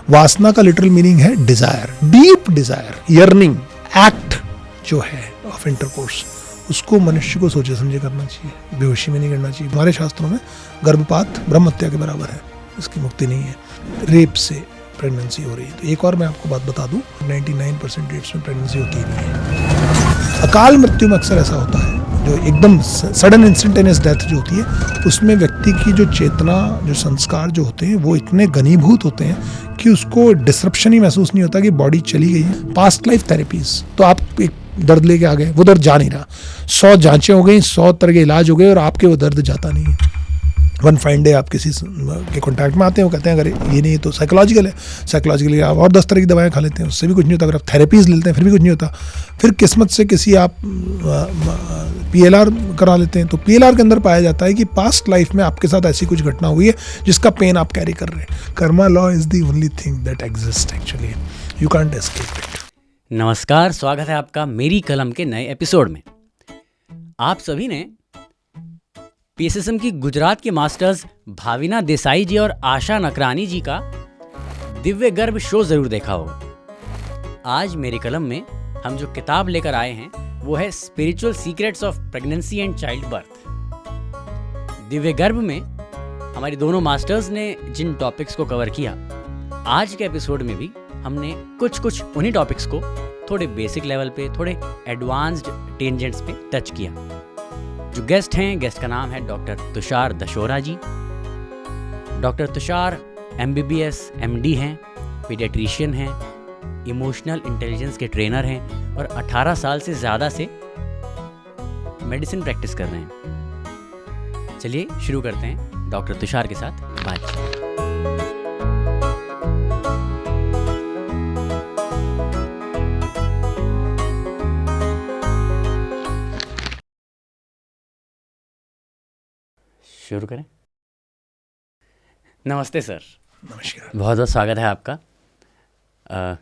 वासना का literal meaning है desire, deep desire, yearning, act जो है ऑफ इंटरकोर्स, उसको मनुष्य को सोचे समझे करना चाहिए, बेहोशी में नहीं करना चाहिए। हमारे शास्त्रों में गर्भपात ब्रह्म हत्या के बराबर है, इसकी मुक्ति नहीं है। रेप से प्रेगनेंसी हो रही है, तो एक और मैं आपको बात बता दूं, 99% रेप्स में प्रेगनेंसी होती ही नहीं है। अकाल मृत्यु में अक्सर ऐसा होता है, जो एकदम सडन इंस्टेंटेनियस डेथ जो होती है, उसमें व्यक्ति की जो चेतना, जो संस्कार जो होते हैं, वो इतने घनीभूत होते हैं कि उसको डिसरप्शन ही महसूस नहीं होता कि बॉडी चली गई है। पास्ट लाइफ थेरेपीज, तो आप एक दर्द लेके आ गए, वो दर्द जा नहीं रहा, 100 जांचें हो गई, 100 तरह के इलाज हो गए और आपके वो दर्द जाता नहीं है। वन फाइन डे आप किसी के कॉन्टैक्ट में आते हैं, वो कहते हैं अगर ये नहीं तो साइकोलॉजिकल है, साइकोलॉजिकली आप और 10 तरह की दवाएं खा लेते हैं, उससे भी कुछ नहीं होता। अगर आप थेरेपीज लेते हैं फिर भी कुछ नहीं होता। फिर किस्मत से किसी आप PLR करा लेते हैं, तो PLR के अंदर पाया जाता है कि पास्ट लाइफ में आपके साथ ऐसी कुछ घटना हुई है जिसका पेन आप कैरी कर रहे हैं। Karma law is the only thing that exist actually, you can't escape it. नमस्कार, स्वागत है आपका मेरी कलम के नए एपिसोड में। आप सभी ने PSSM की गुजरात के मास्टर्स भाविना देसाई जी और आशा नकरानी जी का दिव्य गर्भ शो जरूर देखा होगा। आज मेरी कलम में हम जो किताब लेकर आए हैं वो है spiritual secrets of pregnancy and child birth. Divya गर्भ में हमारी दोनों मास्टर्स ने जिन टॉपिक्स को कवर किया, आज के एपिसोड में भी हमने कुछ उन्हीं टॉपिक्स को थोड़े बेसिक लेवल पे, थोड़े एडवांस्ड टेंजेंट्स पे टच किया। जो गेस्ट हैं, गेस्ट का नाम है डॉक्टर तुषार दशोरा जी। डॉक्टर तुषार MBBS MD हैं, पीडियाट्रिशियन हैं, इमोशनल इंटेलिजेंस के ट्रेनर हैं और 18 साल से ज़्यादा से मेडिसिन प्रैक्टिस कर रहे हैं। चलिए शुरू करते हैं डॉक्टर तुषार के साथ बातचीत। शुरू करें। नमस्ते सर। नमस्कार। बहुत बहुत स्वागत है आपका।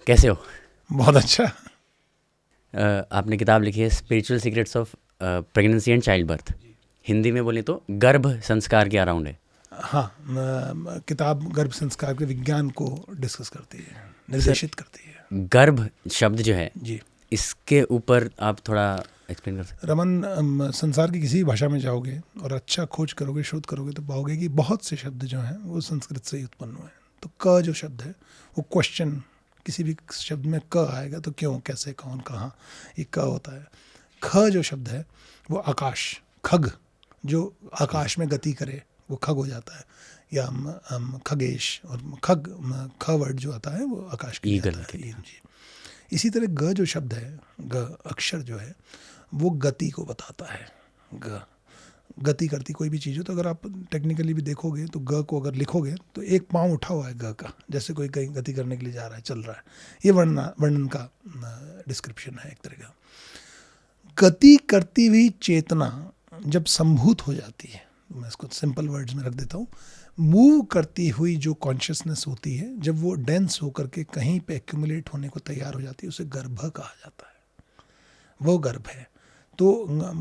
कैसे हो? बहुत अच्छा। आपने किताब लिखी है spiritual secrets of pregnancy and child birth. Hindi में बोले तो गर्भ संस्कार के अराउंड है। हाँ, किताब गर्भ संस्कार के विज्ञान को डिस्कस करती है, निर्देशित करती है। गर्भ शब्द जो है जी, इसके ऊपर आप थोड़ा एक्सप्लेन कर सकते? रमन, संसार की किसी भाषा में जाओगे और अच्छा खोज करोगे, शोध करोगे, तो पाओगे कि बहुत से शब्द जो हैं वो संस्कृत से ही उत्पन्न हुए हैं। तो क जो शब्द है वो क्वेश्चन, किसी भी शब्द में क आएगा तो क्यों, कैसे, कौन, कहाँ, ये क होता है। ख जो शब्द है वो आकाश, खग, जो आकाश में गति करे वो खग हो जाता है, या खगेश, और ख वर्ड जो आता है वो आकाश की जाता है। जी। इसी तरह ग जो शब्द है, ग अक्षर जो है, वो गति को बताता है। गति करती कोई भी चीज़ हो, तो अगर आप टेक्निकली भी देखोगे तो ग को अगर लिखोगे तो एक पाँव उठा हुआ है ग का, जैसे कोई कहीं गति करने के लिए जा रहा है, चल रहा है। ये वर्णन का डिस्क्रिप्शन है एक तरह का। गति करती हुई चेतना जब संभूत हो जाती है, मैं इसको सिंपल वर्ड्स में रख देता हूँ, मूव करती हुई जो कॉन्शियसनेस होती है, जब वो डेंस होकर के कहीं पे एक्यूमुलेट होने को तैयार हो जाती है, उसे गर्भ कहा जाता है। वो गर्भ है। तो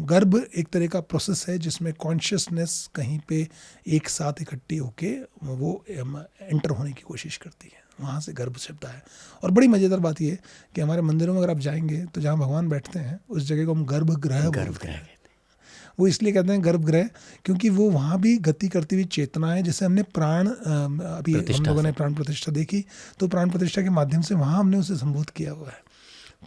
गर्भ एक तरह का प्रोसेस है जिसमें कॉन्शियसनेस कहीं पे एक साथ इकट्ठी होके वो एंटर होने की कोशिश करती है, वहाँ से गर्भ शब्द है। और बड़ी मज़ेदार बात ये है कि हमारे मंदिरों में अगर आप जाएंगे तो जहाँ भगवान बैठते हैं उस जगह को हम गर्भगृह बोलते हैं। वो इसलिए कहते हैं गर्भगृह क्योंकि वो वहाँ भी गति करती हुई चेतना है। जैसे हमने प्राण, अभी हम लोगों ने प्राण प्रतिष्ठा देखी, तो प्राण प्रतिष्ठा के माध्यम से वहाँ हमने उसे संबोध किया हुआ है,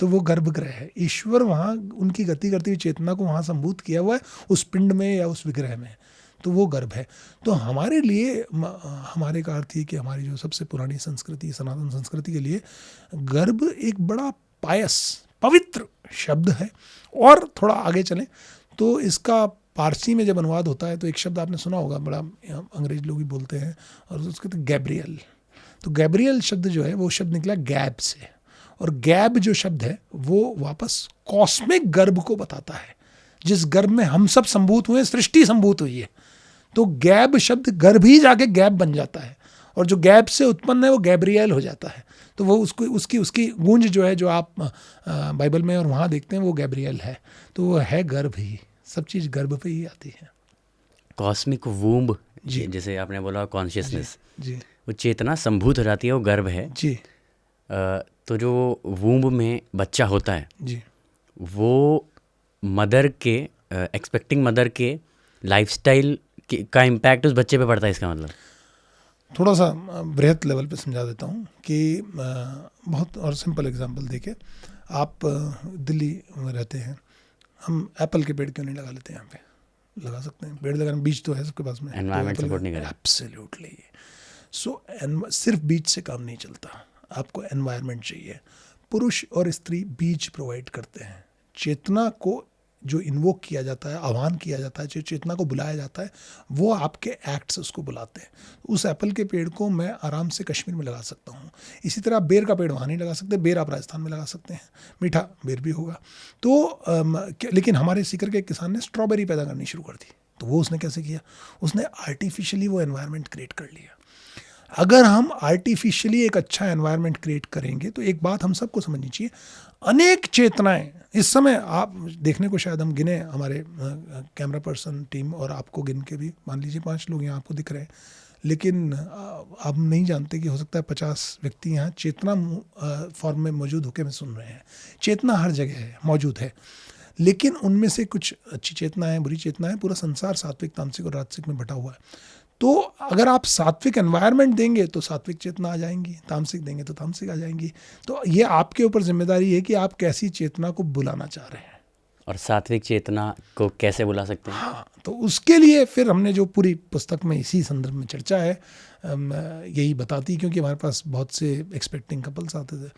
तो वो गर्भगृह है। ईश्वर वहाँ उनकी गति करती हुई चेतना को वहाँ संबोध किया हुआ है, उस पिंड में या उस विग्रह में, तो वो गर्भ है। तो हमारे लिए, हमारे का अर्थ ये कि हमारी जो सबसे पुरानी संस्कृति, सनातन संस्कृति के लिए गर्भ एक बड़ा पायस, पवित्र शब्द है। और थोड़ा आगे चलें तो इसका पारसी में जब अनुवाद होता है तो एक शब्द आपने सुना होगा, बड़ा अंग्रेज लोग भी बोलते हैं, और उसके कहते हैं गैब्रियल। तो गैब्रियल शब्द जो है वो शब्द निकला गैब से, और गैब जो शब्द है वो वापस कॉस्मिक गर्भ को बताता है, जिस गर्भ में हम सब संभूत हुए, सृष्टि संभूत हुई है। तो गैब शब्द गर्भ ही जाके गैब बन जाता है, और जो गैब से उत्पन्न है वो गैब्रियल हो जाता है। तो वो उसकी गूंज जो है, जो आप बाइबल में और वहाँ देखते हैं, वो गैब्रियल है। तो वो है गर्भ ही, सब चीज़ गर्भ पे ही आती है। कॉस्मिक वूम्ब, जैसे आपने बोला कॉन्शियसनेस, जी, वो चेतना संभूत हो जाती है, वो गर्भ है। जी तो जो वूम्ब में बच्चा होता है जी वो मदर के एक्सपेक्टिंग मदर के लाइफस्टाइल का इम्पैक्ट उस बच्चे पे पड़ता है, इसका मतलब? थोड़ा सा बृहत लेवल पे समझा देता हूँ कि बहुत और सिंपल एग्जांपल देके, आप दिल्ली में रहते हैं, हम एप्पल के पेड़ क्यों नहीं लगा लेते? यहाँ पे लगा सकते हैं, पेड़ लगाने बीज तो है सबके पास में, एनवायरनमेंट सपोर्ट नहीं करेगा। एब्सोल्युटली। सो सिर्फ बीज से काम नहीं चलता, आपको एनवायरनमेंट चाहिए। पुरुष और स्त्री बीज प्रोवाइड करते हैं, चेतना को जो इन्वोक किया जाता है, आह्वान किया जाता है, जो चेतना को बुलाया जाता है, वो आपके एक्ट्स उसको बुलाते हैं। उस एप्पल के पेड़ को मैं आराम से कश्मीर में लगा सकता हूँ, इसी तरह बेर का पेड़ वहाँ नहीं लगा सकते, बेर आप राजस्थान में लगा सकते हैं, मीठा बेर भी होगा। तो लेकिन हमारे सीकर के एक किसान ने स्ट्रॉबेरी पैदा करनी शुरू कर दी, तो वो उसने कैसे किया? उसने आर्टिफिशियली वो एनवायरनमेंट क्रिएट कर लिया। अगर हम आर्टिफिशियली एक अच्छा एनवायरनमेंट क्रिएट करेंगे तो एक बात हम सबको समझनी चाहिए, अनेक चेतनाएं इस समय आप देखने को शायद हम गिने, हमारे कैमरा पर्सन टीम और आपको गिन के भी मान लीजिए 5 लोग यहाँ आपको दिख रहे हैं, लेकिन आप नहीं जानते कि हो सकता है 50 व्यक्ति यहाँ चेतना फॉर्म में मौजूद होकर में सुन रहे हैं। चेतना हर जगह है, मौजूद है, लेकिन उनमें से कुछ अच्छी चेतना है, बुरी चेतना है। पूरा संसार सात्विक, तामसिक और राजसिक में बटा हुआ है। तो अगर आप सात्विक एनवायरनमेंट देंगे तो सात्विक चेतना आ जाएंगी, तामसिक देंगे तो तामसिक आ जाएंगी। तो ये आपके ऊपर जिम्मेदारी है कि आप कैसी चेतना को बुलाना चाह रहे हैं और सात्विक चेतना को कैसे बुला सकते हैं। हाँ, तो उसके लिए फिर हमने जो पूरी पुस्तक में इसी संदर्भ में चर्चा है यही बताती, क्योंकि हमारे पास बहुत से एक्सपेक्टिंग कपल्स आते थे,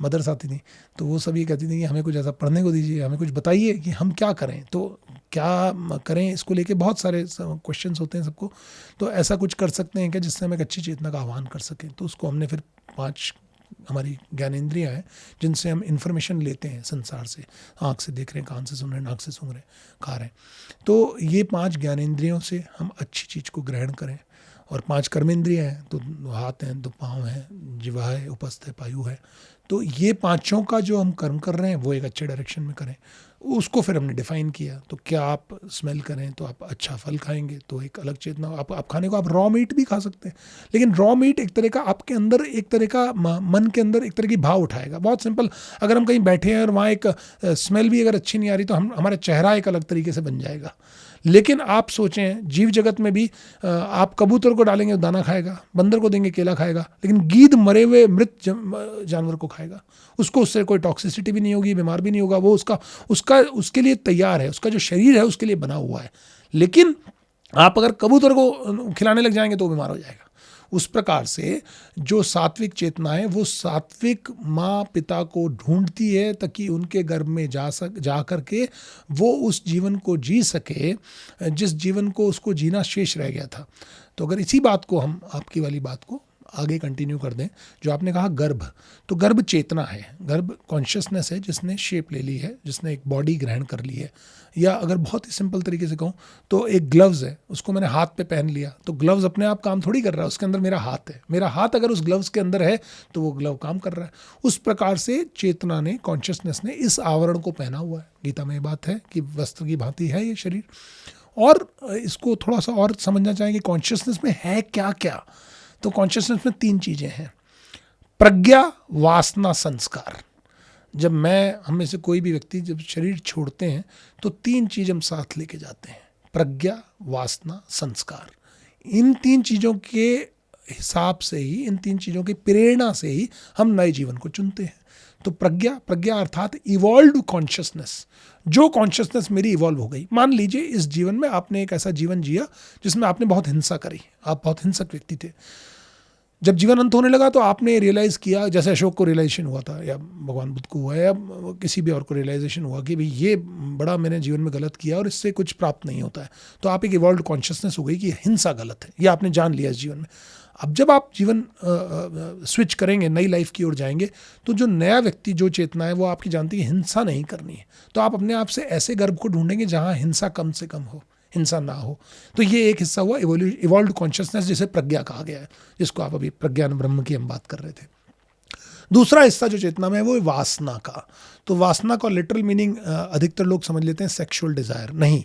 मदर्स आती थी, तो वो सभी कहती थी कि हमें कुछ ऐसा पढ़ने को दीजिए, हमें कुछ बताइए कि हम क्या करें, तो क्या करें। इसको लेके बहुत सारे क्वेश्चंस होते हैं सबको, तो ऐसा कुछ कर सकते हैं क्या जिससे हम एक अच्छी चेतना का आह्वान कर सकें। तो उसको हमने फिर 5 हमारी ज्ञानेंद्रियाँ हैं जिनसे हम इंफॉर्मेशन लेते हैं संसार से, आँख से देख रहे हैं, कान से सुन रहे हैं, नाक से सूंघ रहे हैं, खा रहे हैं, तो ये 5 ज्ञानेंद्रियों से हम अच्छी चीज़ को ग्रहण करें। और 5 कर्मेंद्रियाँ हैं, तो हाथ हैं, 2 पाँव हैं, जिह्वा है, उपस्थ है, पायु है। तो ये 5 का जो हम कर्म कर रहे हैं वो एक अच्छे डायरेक्शन में करें। उसको फिर हमने डिफाइन किया, तो क्या आप स्मेल करें तो आप अच्छा फल खाएंगे, तो एक अलग चेतना। आप खाने को आप रॉ मीट भी खा सकते हैं, लेकिन रॉ मीट एक तरह का आपके अंदर एक तरह का मन के अंदर एक तरह की भाव उठाएगा। बहुत सिंपल, अगर हम कहीं बैठे हैं और वहाँ एक स्मेल भी अगर अच्छी नहीं आ रही तो हमारा चेहरा एक अलग तरीके से बन जाएगा। लेकिन आप सोचें, जीव जगत में भी आप कबूतर को डालेंगे तो दाना खाएगा, बंदर को देंगे केला खाएगा, लेकिन गीद मरे हुए मृत जानवर को खाएगा। उसको उससे कोई टॉक्सिसिटी भी नहीं होगी, बीमार भी नहीं होगा, वो उसके लिए तैयार है, उसका जो शरीर है उसके लिए बना हुआ है। लेकिन आप अगर कबूतर को खिलाने लग जाएंगे तो वो बीमार हो जाएगा। उस प्रकार से जो सात्विक चेतना है वो सात्विक माँ पिता को ढूंढती है ताकि उनके गर्भ में जा करके वो उस जीवन को जी सके जिस जीवन को उसको जीना शेष रह गया था। तो अगर इसी बात को हम, आपकी वाली बात को आगे कंटिन्यू कर दें, जो आपने कहा गर्भ, तो गर्भ चेतना है, गर्भ कॉन्शियसनेस है जिसने शेप ले ली है, जिसने एक बॉडी ग्रहण कर ली है। या अगर बहुत ही सिंपल तरीके से कहूँ तो एक ग्लव्स है, उसको मैंने हाथ पे पहन लिया, तो ग्लव्स अपने आप काम थोड़ी कर रहा है, उसके अंदर मेरा हाथ है। मेरा हाथ अगर उस ग्लव्स के अंदर है तो वो ग्लव काम कर रहा है। उस प्रकार से चेतना ने, कॉन्शियसनेस ने इस आवरण को पहना हुआ है। गीता में ये बात है कि वस्त्र की भांति है ये शरीर। और इसको थोड़ा सा और समझना चाहेंगे, कॉन्शियसनेस में है क्या क्या। तो कॉन्शियसनेस में 3 चीज़ें हैं, प्रज्ञा, वासना, संस्कार। जब हम में से कोई भी व्यक्ति जब शरीर छोड़ते हैं तो 3 चीज़ हम साथ लेके जाते हैं, प्रज्ञा, वासना, संस्कार। इन 3 चीज़ों के हिसाब से ही, इन 3 चीज़ों की प्रेरणा से ही हम नए जीवन को चुनते हैं। तो प्रज्ञा अर्थात इवॉल्व कॉन्शियसनेस, जो कॉन्शियसनेस मेरी इवॉल्व हो गई। मान लीजिए इस जीवन में आपने एक ऐसा जीवन जिया जिसमें आपने बहुत हिंसा करी, आप बहुत हिंसक व्यक्ति थे। जब जीवन अंत होने लगा तो आपने रियलाइज़ किया, जैसे अशोक को रियलाइजेशन हुआ था, या भगवान बुद्ध को हुआ, या किसी भी और को रियलाइजेशन हुआ कि भाई ये बड़ा मैंने जीवन में गलत किया और इससे कुछ प्राप्त नहीं होता है। तो आप एक इवॉल्व कॉन्शियसनेस हो गई कि हिंसा गलत है, ये आपने जान लिया इस जीवन में। अब जब आप जीवन स्विच करेंगे, नई लाइफ की ओर जाएंगे, तो जो नया व्यक्ति, जो चेतना है, वो आपकी जानती है हिंसा नहीं करनी है। तो आप अपने आप से ऐसे गर्भ को ढूंढेंगे जहाँ हिंसा कम से कम हो, हिंसा ना हो। तो ये एक हिस्सा हुआ इवॉल्व कॉन्शियसनेस, जिसे प्रज्ञा कहा गया है, जिसको आप अभी प्रज्ञान ब्रह्म की हम बात कर रहे थे। दूसरा हिस्सा जो चेतना में है वो है वासना का। तो वासना का लिटरल मीनिंग अधिकतर लोग समझ लेते हैं सेक्सुअल डिजायर, नहीं।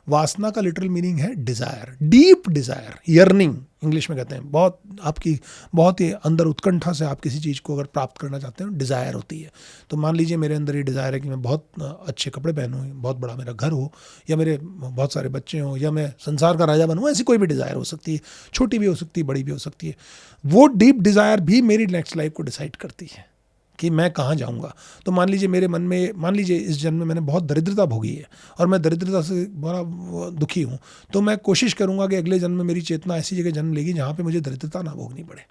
वासना का लिटरल मीनिंग है desire, deep desire, yearning, English में कहते हैं, बहुत आपकी बहुत ही अंदर उत्कंठा से आप किसी चीज़ को अगर प्राप्त करना चाहते हैं, डिज़ायर होती है। तो मान लीजिए मेरे अंदर ये डिज़ायर है कि मैं बहुत अच्छे कपड़े पहनूँ, बहुत बड़ा मेरा घर हो, या मेरे बहुत सारे बच्चे हों, या मैं संसार का राजा बनूँ, ऐसी कोई भी डिज़ायर हो सकती है, छोटी भी हो सकती है, बड़ी भी हो सकती है। वो डीप डिज़ायर भी मेरी नेक्स्ट लाइफ को डिसाइड करती है कि मैं कहाँ जाऊँगा। तो मान लीजिए मेरे मन में, मान लीजिए इस जन्म में मैंने बहुत दरिद्रता भोगी है और मैं दरिद्रता से बड़ा दुखी हूँ, तो मैं कोशिश करूँगा कि अगले जन्म में मेरी चेतना ऐसी जगह जन्म लेगी जहाँ पे मुझे दरिद्रता ना भोगनी पड़े।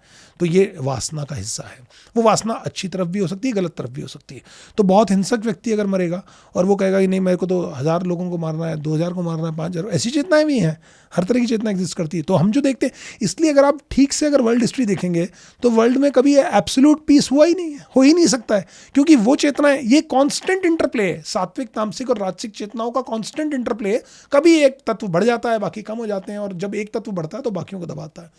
तो ये वासना का हिस्सा है। वो वासना अच्छी तरफ भी हो सकती है, गलत तरफ भी हो सकती है। तो बहुत हिंसक व्यक्ति अगर मरेगा और वो कहेगा कि नहीं मेरे को तो 1000 लोगों को मारना है, 2000 को मारना है, 5000, ऐसी चेतनाएं भी हैं, हर तरह की चेतना एग्जिस्ट करती है। तो हम जो देखते हैं, इसलिए अगर आप ठीक से अगर वर्ल्ड हिस्ट्री देखेंगे तो वर्ल्ड में कभी एब्सोल्यूट पीस हुआ ही नहीं है, हो ही नहीं सकता है, क्योंकि वो चेतनाएं, ये कांस्टेंट इंटरप्ले है, सात्विक, तामसिक और राजसिक चेतनाओं का कांस्टेंट इंटरप्ले है। कभी एक तत्व बढ़ जाता है, बाकी कम हो जाते हैं, और जब एक तत्व बढ़ता है तो बाकियों को दबाता है।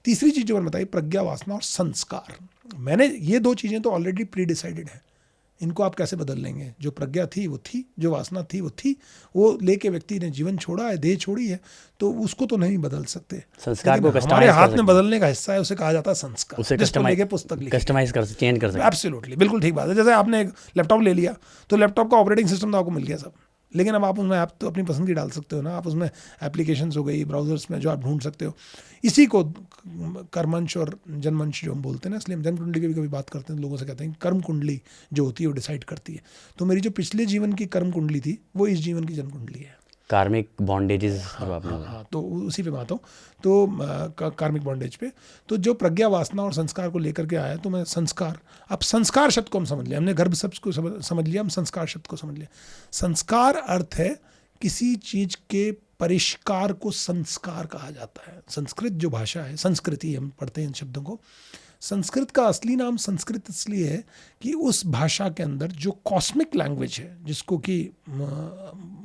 तीसरी चीज जो मैंने बताई, प्रज्ञा, वासना और संस्कार। मैंने ये दो चीजें तो ऑलरेडी प्री डिसाइडेड है, इनको आप कैसे बदल लेंगे? जो प्रज्ञा थी वो थी, जो वासना थी वो थी, वो लेके व्यक्ति ने जीवन छोड़ा है, देह छोड़ी है, तो उसको तो नहीं बदल सकते। संस्कार को हमारे हाथ में बदलने का हिस्सा है, उसे कहा जाता है संस्कार, उसे जिसको लेके पुस्तक लिखी, कस्टमाइज कर, चेंज कर सकते। एब्सोल्युटली, बिल्कुल ठीक बात है। जैसे आपने एक लैपटॉप ले लिया, तो लैपटॉप का ऑपरेटिंग सिस्टम तो आपको मिल गया सब, लेकिन अब आप उसमें ऐप तो अपनी पसंद की डाल सकते हो ना। आप उसमें एप्लीकेशंस हो गई, ब्राउजर्स में जो आप ढूंढ सकते हो। इसी को कर्मंश और जनमंश जो हम बोलते हैं ना, इसलिए हम जन्म कुंडली की भी कभी बात करते हैं, लोगों से कहते हैं कर्म कुंडली जो होती है वो डिसाइड करती है। तो मेरी जो पिछले जीवन की कर्म कुंडली थी वो इस जीवन की जन्म कुंडली है। कार्मिक बॉन्डेजेस। हाँ, तो उसी पे बात हो, तो कार्मिक बॉन्डेज पे। तो जो प्रज्ञा, वासना और संस्कार को लेकर के आया, तो मैं संस्कार, अब संस्कार शब्द को हम समझ लिया, हमने गर्भ शब्द को समझ लिया, हम संस्कार शब्द को समझ लिया। संस्कार अर्थ है किसी चीज के परिष्कार को संस्कार कहा जाता है। संस्कृत जो भाषा है, संस्कृति हम पढ़ते हैं इन शब्दों को, संस्कृत का असली नाम संस्कृत इसलिए है कि उस भाषा के अंदर जो कॉस्मिक लैंग्वेज है, जिसको कि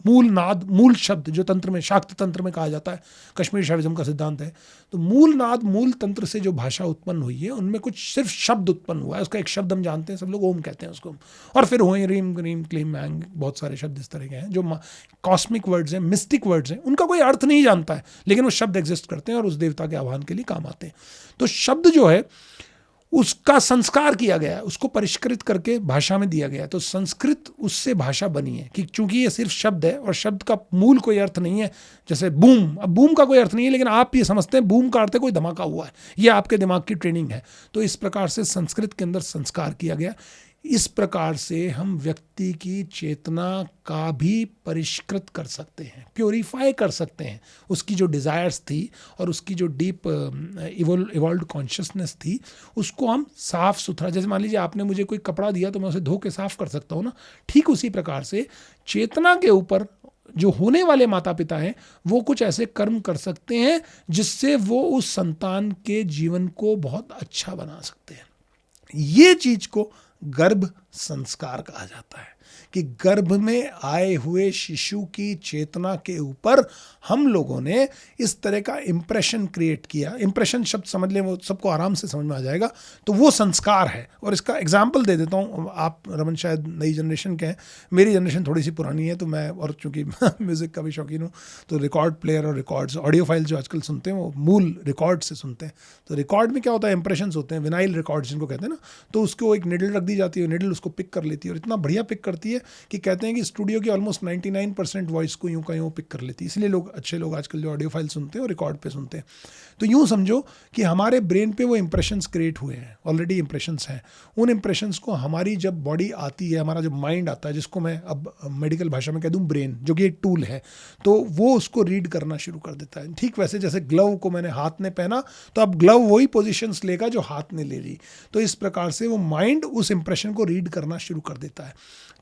मूल नाद, मूल शब्द जो तंत्र में, शाक्त तंत्र में कहा जाता है, कश्मीर शैविज्म का सिद्धांत है, तो मूल नाद, मूल तंत्र से जो भाषा उत्पन्न हुई है, उनमें कुछ सिर्फ शब्द उत्पन्न हुआ है। उसका एक शब्द हम जानते हैं, सब लोग ओम कहते हैं उसको, और फिर हुए रीम, ग्रीम, क्लीम, मैंग, बहुत सारे शब्द इस तरह के हैं जो कॉस्मिक वर्ड्स हैं, मिस्टिक वर्ड्स हैं, उनका कोई अर्थ नहीं जानता है, लेकिन वो शब्द एग्जिस्ट करते हैं और उस देवता के आह्वान के लिए काम आते हैं। तो शब्द जो है उसका संस्कार किया गया है, उसको परिष्कृत करके भाषा में दिया गया है। तो संस्कृत उससे भाषा बनी है कि चूंकि ये सिर्फ शब्द है और शब्द का मूल कोई अर्थ नहीं है। जैसे बूम, अब बूम का कोई अर्थ नहीं है, लेकिन आप ये समझते हैं बूम का अर्थ है कोई धमाका हुआ है, ये आपके दिमाग की ट्रेनिंग है। तो इस प्रकार से संस्कृत के अंदर संस्कार किया गया। इस प्रकार से हम व्यक्ति की चेतना का भी परिष्कृत कर सकते हैं, प्योरीफाई कर सकते हैं। उसकी जो डिज़ायर्स थी और उसकी जो डीप इवॉल्व्ड कॉन्शियसनेस थी, उसको हम साफ सुथरा, जैसे मान लीजिए आपने मुझे कोई कपड़ा दिया तो मैं उसे धो के साफ कर सकता हूँ ना, ठीक उसी प्रकार से चेतना के ऊपर जो होने वाले माता पिता हैं वो कुछ ऐसे कर्म कर सकते हैं जिससे वो उस संतान के जीवन को बहुत अच्छा बना सकते हैं। ये चीज को गर्भ संस्कार कहा जाता है कि गर्भ में आए हुए शिशु की चेतना के ऊपर हम लोगों ने इस तरह का इंप्रेशन क्रिएट किया। इंप्रेशन शब्द समझ लें, वो सबको आराम से समझ में आ जाएगा। तो वो संस्कार है। और इसका एग्जाम्पल दे देता हूँ। आप रमन शायद नई जनरेशन के हैं, मेरी जनरेशन थोड़ी सी पुरानी है, तो मैं, और चूँकि म्यूज़िक का भी शौकीन हूँ, तो रिकॉर्ड प्लेयर और रिकॉर्ड्स, ऑडियो फाइल जो आजकल सुनते हैं वो मूल रिकॉर्ड से सुनते हैं। तो रिकॉर्ड में क्या होता है, इंप्रेशंस होते हैं, विनाइल रिकॉर्ड्स जिनको कहते हैं ना, तो उसको एक निडल रख दी जाती है, निडल उसको पिक कर लेती है और इतना बढ़िया पिक करती है कि कहते हैं कि स्टूडियो की ऑलमोस्ट 99% वॉइस को यूं का यूं पिक कर लेती है। इसलिए लोग, अच्छे लोग आजकल जो ऑडियो फाइल सुनते हैं और रिकॉर्ड पे सुनते हैं। तो यूं समझो कि हमारे ब्रेन पे वो इंप्रेशंस क्रिएट हुए हैं, ऑलरेडी इंप्रेशंस हैं। उन इंप्रेशंस को हमारी जब बॉडी आती है, हमारा जब माइंड आता है, जिसको मैं अब मेडिकल भाषा में कह दूं ब्रेन, जो कि एक टूल है, तो वो उसको रीड करना शुरू कर देता है। ठीक वैसे जैसे ग्लव को मैंने हाथ में पहना तो अब ग्लव वही पोजिशंस लेगा जो हाथ ने ले ली। तो इस प्रकार से वो माइंड उस इंप्रेशन को रीड करना शुरू कर देता है।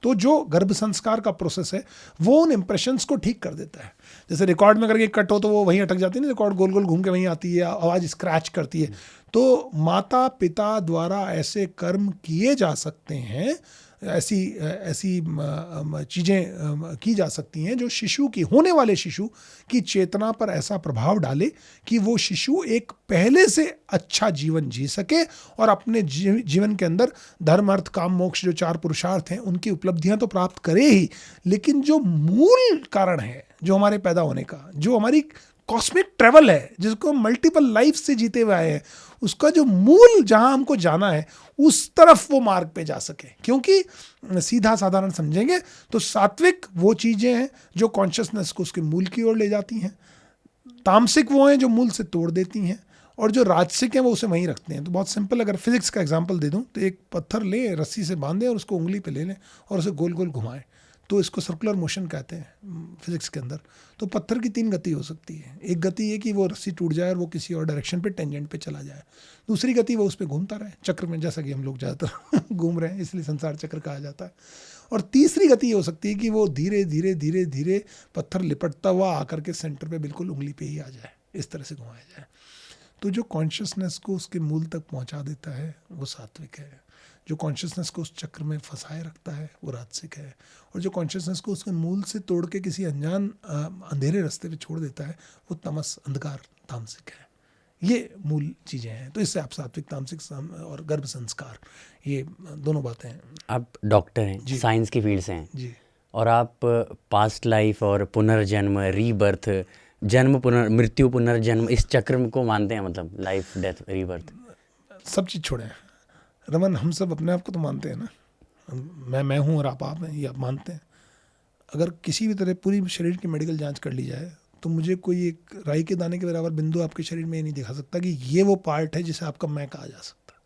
तो जो गर्भ संस्कार का प्रोसेस है वो उन इंप्रेशंस को ठीक कर देता है। जैसे रिकॉर्ड में अगर एक कट हो तो वो वहीं अटक जाती है ना, रिकॉर्ड गोल गोल घूम के वहीं आती है, आवाज़ स्क्रैच करती है। तो माता पिता द्वारा ऐसे कर्म किए जा सकते हैं, ऐसी चीज़ें की जा सकती हैं जो शिशु की, होने वाले शिशु की चेतना पर ऐसा प्रभाव डाले कि वो शिशु एक पहले से अच्छा जीवन जी सके और अपने जीवन के अंदर धर्म, अर्थ, काम, मोक्ष जो 4 पुरुषार्थ हैं उनकी उपलब्धियां तो प्राप्त करे ही, लेकिन जो मूल कारण है, जो हमारे पैदा होने का, जो हमारी कॉस्मिक ट्रेवल है, जिसको मल्टीपल लाइफ से जीते हुए आए हैं, उसका जो मूल जहां हमको जाना है उस तरफ वो मार्ग पे जा सके। क्योंकि सीधा साधारण समझेंगे तो सात्विक वो चीजें हैं जो कॉन्शियसनेस को उसके मूल की ओर ले जाती हैं, तामसिक वो हैं जो मूल से तोड़ देती हैं, और जो राजसिक हैं वो उसे वहीं रखते हैं। तो बहुत सिंपल, अगर फिजिक्स का एग्जांपल दे दूं तो एक पत्थर ले, रस्सी से बांधे और उसको उंगली पे ले लें और उसे गोल गोल घुमाएं, तो इसको सर्कुलर मोशन कहते हैं फिजिक्स के अंदर। तो पत्थर की 3 गति हो सकती है। एक गति है कि वो रस्सी टूट जाए और वो किसी और डायरेक्शन पे टेंजेंट पे चला जाए। दूसरी गति वो उस पर घूमता रहे चक्र में, जैसा कि हम लोग ज़्यादातर घूम रहे हैं, इसलिए संसार चक्र कहा जाता है। और तीसरी गति ये हो सकती है कि वो धीरे धीरे धीरे धीरे पत्थर लिपटता हुआ आकर के सेंटर पे बिल्कुल उंगली पे ही आ जाए, इस तरह से घुमाया जाए। तो जो कॉन्शियसनेस को उसके मूल तक पहुंचा देता है वो सात्विक है। जो कॉन्शियसनेस को उस चक्र में फंसाए रखता है वो राजसिक है। और जो कॉन्शियसनेस को उसके मूल से तोड़ के किसी अनजान अंधेरे रास्ते पे छोड़ देता है वो तमस, अंधकार, तामसिक है। ये मूल चीज़ें हैं। तो इससे आप सात्विक, तामसिक और गर्भ संस्कार, ये दोनों बातें हैं। आप डॉक्टर हैं, साइंस की फील्ड से हैं जी, और आप पास्ट लाइफ और पुनर्जन्म, रीबर्थ, जन्म मृत्यु पुनर्जन्म, इस चक्र को मानते हैं, मतलब लाइफ, डेथ, रीबर्थ, सब चीज़ छोड़ें रमन। हम सब अपने आप को तो मानते हैं ना, मैं हूँ और आप हैं, ये आप मानते हैं। अगर किसी भी तरह पूरी शरीर की मेडिकल जांच कर ली जाए तो मुझे कोई एक राई के दाने के बराबर बिंदु आपके शरीर में ये नहीं दिखा सकता कि ये वो पार्ट है जिसे आपका मैं कहा जा सकता।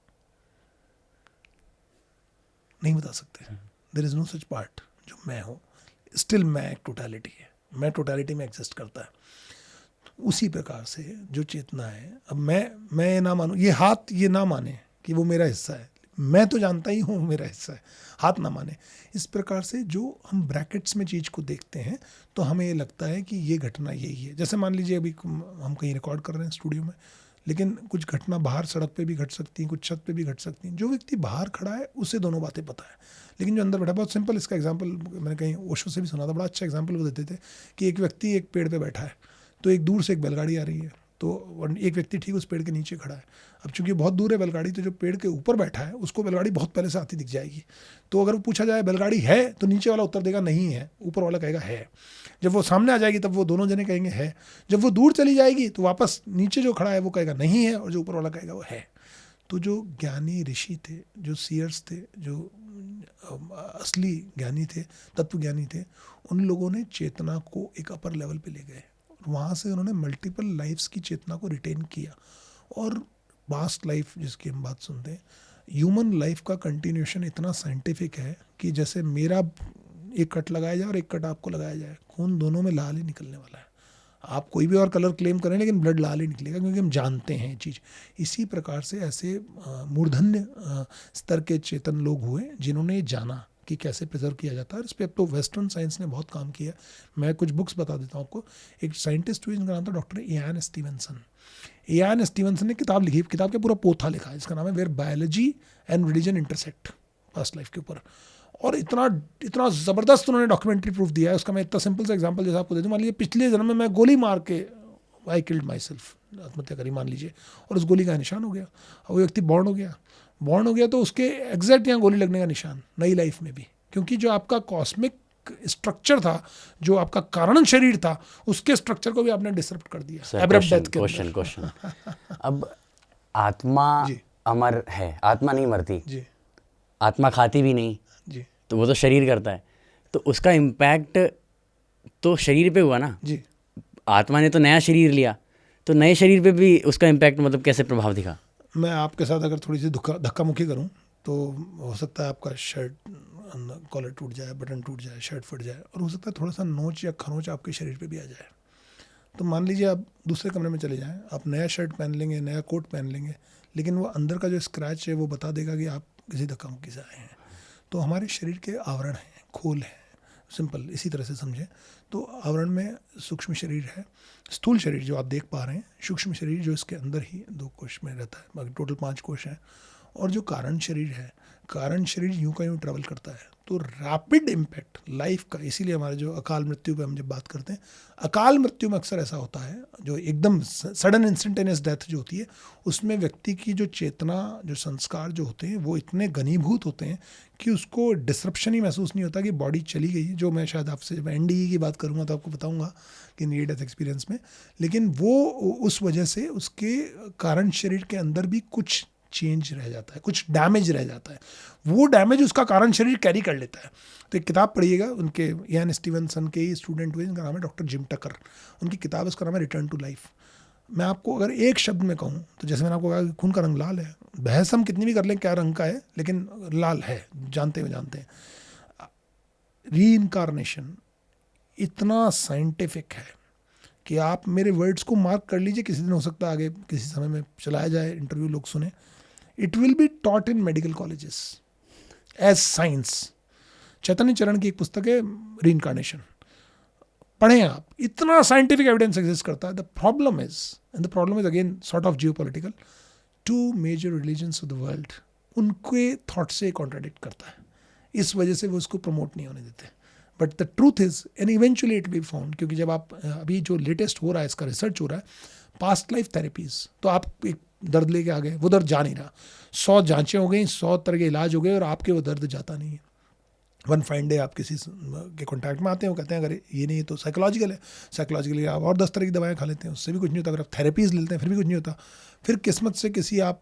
नहीं बता सकते। There is no such part जो मैं हूँ। स्टिल मैं एक टोटलिटी है, मैं टोटलिटी में एग्जिस्ट करता है। उसी प्रकार से जो चेतना है, अब मैं ना मानूं, ये हाथ ये ना माने कि वो मेरा हिस्सा है, मैं तो जानता ही हूँ मेरा हिस्सा है, हाथ ना माने। इस प्रकार से जो हम ब्रैकेट्स में चीज़ को देखते हैं तो हमें ये लगता है कि ये घटना यही है। जैसे मान लीजिए अभी हम कहीं रिकॉर्ड कर रहे हैं स्टूडियो में, लेकिन कुछ घटना बाहर सड़क पे भी घट सकती हैं, कुछ छत पे भी घट सकती हैं। जो व्यक्ति बाहर खड़ा है उसे दोनों बातें पता है, लेकिन जो अंदर बैठा, बहुत सिंपल इसका एग्जांपल मैंने कहीं ओशो से भी सुना था, बड़ा अच्छा एग्जांपल वो देते थे कि एक व्यक्ति एक पेड़ पे बैठा है, तो एक दूर से एक बैलगाड़ी आ रही है, तो एक व्यक्ति ठीक उस पेड़ के नीचे खड़ा है। अब चूंकि बहुत दूर है बैलगाड़ी, तो जो पेड़ के ऊपर बैठा है उसको बैलगाड़ी बहुत पहले से आती दिख जाएगी। तो अगर वो पूछा जाए बैलगाड़ी है, तो नीचे वाला उत्तर देगा नहीं है, ऊपर वाला कहेगा है। जब वो सामने आ जाएगी तब वो दोनों जने कहेंगे है। जब वो दूर चली जाएगी तो वापस नीचे जो खड़ा है वो कहेगा नहीं है, और जो ऊपर वाला कहेगा वो है। तो जो ज्ञानी ऋषि थे, जो सीयर्स थे, जो असली ज्ञानी थे, तत्व ज्ञानी थे, उन लोगों ने चेतना को एक अपर लेवल पे ले गए। वहाँ से उन्होंने मल्टीपल लाइफ्स की चेतना को रिटेन किया। और पास्ट लाइफ जिसकी हम बात सुनते हैं, ह्यूमन लाइफ का कंटिन्यूशन इतना साइंटिफिक है कि जैसे मेरा एक कट लगाया जाए और एक कट आपको लगाया जाए, खून दोनों में लाल ही निकलने वाला है। आप कोई भी और कलर क्लेम करें लेकिन ब्लड लाल ही निकलेगा, क्योंकि हम जानते हैं चीज़। इसी प्रकार से ऐसे मूर्धन्य स्तर के चेतन लोग हुए जिन्होंने जाना कि कैसे प्रिजर्व किया जाता है। इस पर अब तो वेस्टर्न साइंस ने बहुत काम किया। मैं कुछ बुक्स बता देता हूँ आपको। एक साइंटिस्ट हुए जिनका नाम था doctor Ian Stevenson. Ian Stevenson ने किताब लिखी, किताब का पूरा पोथा लिखा है, इसका नाम है where biology and religion intersect, past life के ऊपर। और इतना ज़बरदस्त उन्होंने डॉक्यूमेंट्री प्रूफ दिया है उसका। मैं इतना सिंपल सा एग्जांपल जैसे आपको दे दूँ, मान लीजिए पिछले जन्म में मैं गोली मार के आई किल्ड माई सेल्फ, आत्महत्या करी मान लीजिए, और उस गोली का निशान हो गया, और वो व्यक्ति बॉर्न हो गया, तो उसके एग्जैक्ट यहाँ गोली लगने का निशान नई लाइफ में भी, क्योंकि जो आपका कॉस्मिक स्ट्रक्चर था, जो आपका कारण शरीर था, उसके स्ट्रक्चर को भी आपने डिसरप्ट कर दिया एब्रप्ट डेथ के अंदर। क्वेश्चन अब आत्मा अमर है, आत्मा नहीं मरती जी, आत्मा खाती भी नहीं जी, तो वो तो शरीर करता है, तो उसका इम्पैक्ट तो शरीर पे हुआ ना जी। आत्मा ने तो नया शरीर लिया, तो नए शरीर पे भी उसका इम्पैक्ट मतलब कैसे प्रभाव दिखा? मैं आपके साथ अगर थोड़ी सी धक्का मुक्की करूं तो हो सकता है आपका शर्ट कॉलर टूट जाए, बटन टूट जाए, शर्ट फट जाए, और हो सकता है थोड़ा सा नोच या खरोच आपके शरीर पे भी आ जाए। तो मान लीजिए आप दूसरे कमरे में चले जाएं, आप नया शर्ट पहन लेंगे, नया कोट पहन लेंगे, लेकिन वो अंदर का जो स्क्रैच है वो बता देगा कि आप किसी धक्का मुक्की से आए हैं। तो हमारे शरीर के आवरण हैं, खोल हैं, सिंपल इसी तरह से समझें। तो आवरण में सूक्ष्म शरीर है, स्थूल शरीर जो आप देख पा रहे हैं, सूक्ष्म शरीर जो इसके अंदर ही 2 कोश में रहता है, बाकी टोटल 5 कोश हैं, और जो कारण शरीर है कारण शरीर यूं का यूं ट्रैवल करता है। तो रैपिड इम्पैक्ट लाइफ का, इसीलिए हमारे जो अकाल मृत्यु पे हम जब बात करते हैं, अकाल मृत्यु में अक्सर ऐसा होता है जो एकदम सडन इंस्टेंटेनियस डेथ जो होती है, उसमें व्यक्ति की जो चेतना, जो संस्कार जो होते हैं वो इतने घनीभूत होते हैं कि उसको डिसरप्शन ही महसूस नहीं होता कि बॉडी चली गई। जो मैं शायद आपसे जब NDE की बात करूँगा तो आपको बताऊँगा कि नियर डेथ एक्सपीरियंस में, लेकिन वो उस वजह से उसके कारण शरीर के अंदर भी कुछ चेंज रह जाता है, कुछ डैमेज रह जाता है। वो डैमेज उसका कारण शरीर कैरी कर लेता है। तो एक किताब पढ़िएगा, उनके इयान स्टीवनसन के ही स्टूडेंट हुए, जिनका नाम है डॉक्टर जिम टकर। उनकी किताब, उसका नाम है रिटर्न टू लाइफ। मैं आपको अगर एक शब्द में कहूँ तो जैसे मैंने आपको कहा कि खून का रंग लाल है, बहस हम कितनी भी कर लें क्या रंग का है, लेकिन लाल है, जानते हैं। रीइंकारनेशन इतना साइंटिफिक है कि आप मेरे वर्ड्स को मार्क कर लीजिए, किसी दिन हो सकता है आगे किसी समय में चलाया जाए, इंटरव्यू लोग सुने। It will be taught in medical colleges as science. Chaitanya Charan की एक पुस्तक है रीइंकारनेशन, पढ़ें आप, इतना साइंटिफिक एविडेंस एग्जिस्ट करता है। The problem is again sort of geopolitical. 2 major religions of the world उनके थॉट से कॉन्ट्राडिक्ट करता है, इस वजह से वो उसको प्रमोट नहीं होने देते। But the truth is and eventually it be found, क्योंकि जब आप अभी जो लेटेस्ट हो रहा है, इसका रिसर्च हो रहा है, पास्ट लाइफ थेरेपीज, तो आप एक दर्द लेके आ गए, वो दर्द जा नहीं रहा, 100 जांचें हो गई, 100 तरह के इलाज हो गए और आपके वो दर्द जाता नहीं है। वन फाइन डे आप किसी के कॉन्टैक्ट में आते हैं, वो कहते हैं अगर ये नहीं है तो साइकोलॉजिकल है, साइकोलॉजिकली आप और 10 तरह की दवाएं खा लेते हैं, उससे भी कुछ नहीं होता। अगर आप थेरेपीज लेते हैं फिर भी कुछ नहीं होता। फिर किस्मत से किसी आप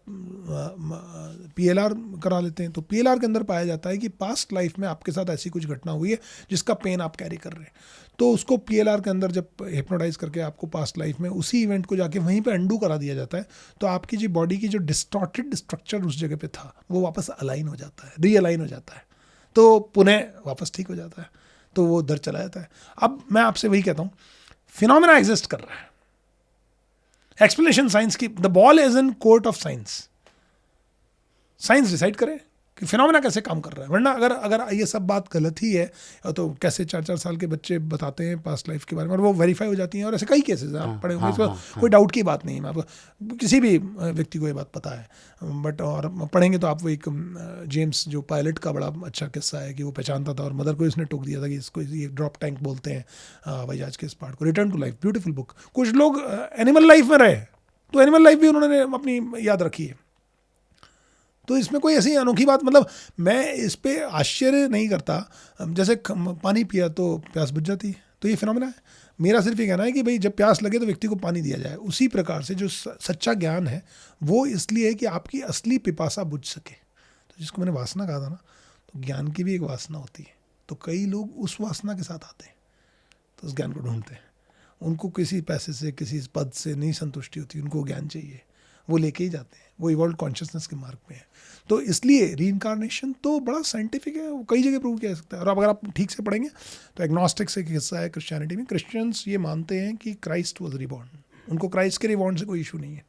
PLR करा लेते हैं, तो PLR के अंदर पाया जाता है कि पास्ट लाइफ में आपके साथ ऐसी कुछ घटना हुई है जिसका पेन आप कैरी कर रहे हैं। तो उसको PLR के अंदर जब हिप्नोटाइज करके आपको पास्ट लाइफ में उसी इवेंट को जाके वहीं पे अंडू करा दिया जाता है, तो आपकी जो बॉडी की जो डिस्टॉर्टेड स्ट्रक्चर उस जगह पे था वो वापस अलाइन हो जाता है, रीअलाइन हो जाता है, तो पुनः वापस ठीक हो जाता है, तो वो दर्द चला जाता है। अब मैं आपसे वही कहता हूँ, फिनोमेना एग्जिस्ट कर रहा है, एक्सप्लेनेशन साइंस की, the ball is in court of science. Science decide करे कि फिनोमेना कैसे काम कर रहा है। वरना अगर ये सब बात गलत ही है तो कैसे 4-4 साल के बच्चे बताते हैं पास्ट लाइफ के बारे में और वो वेरीफाई हो जाती हैं, और ऐसे कई केसेस हैं, आप पढ़े होंगे, इसमें कोई डाउट की बात नहीं है। आपको किसी भी व्यक्ति को ये बात पता है, बट और पढ़ेंगे तो आप वो एक जेम्स जो पायलट का बड़ा अच्छा किस्सा है कि वो पहचानता था और मदर को इसने टोक दिया था कि इसको ये ड्रॉप टैंक बोलते हैं हवाई जहाज के इस पार्ट को। Return to life, beautiful book. कुछ लोग एनिमल लाइफ में रहे तो एनिमल लाइफ भी उन्होंने अपनी याद रखी है। तो इसमें कोई ऐसी अनोखी बात, मतलब मैं इस पे आश्चर्य नहीं करता। जैसे पानी पिया तो प्यास बुझ जाती है, तो ये फिनोमेना है। मेरा सिर्फ ये कहना है कि भाई जब प्यास लगे तो व्यक्ति को पानी दिया जाए। उसी प्रकार से जो सच्चा ज्ञान है वो इसलिए है कि आपकी असली पिपासा बुझ सके। तो जिसको मैंने वासना कहा था ना, तो ज्ञान की भी एक वासना होती है। तो कई लोग उस वासना के साथ आते हैं, तो उस ज्ञान को ढूंढते हैं। उनको किसी पैसे से, किसी पद से नहीं संतुष्टि होती, उनको ज्ञान चाहिए, वो लेके ही जाते हैं। वो इवॉल्व कॉन्शियसनेस के मार्ग में है। तो इसलिए रीइंकारनेशन तो बड़ा साइंटिफिक है, वो कई जगह प्रूव किया जा सकता है। और अगर आप ठीक से पढ़ेंगे तो एग्नोस्टिक्स एक हिस्सा है क्रिश्चियनिटी में। क्रिश्चियंस ये मानते हैं कि क्राइस्ट वॉज रिबॉर्न, उनको क्राइस्ट के रिबॉर्न से कोई इशू नहीं है,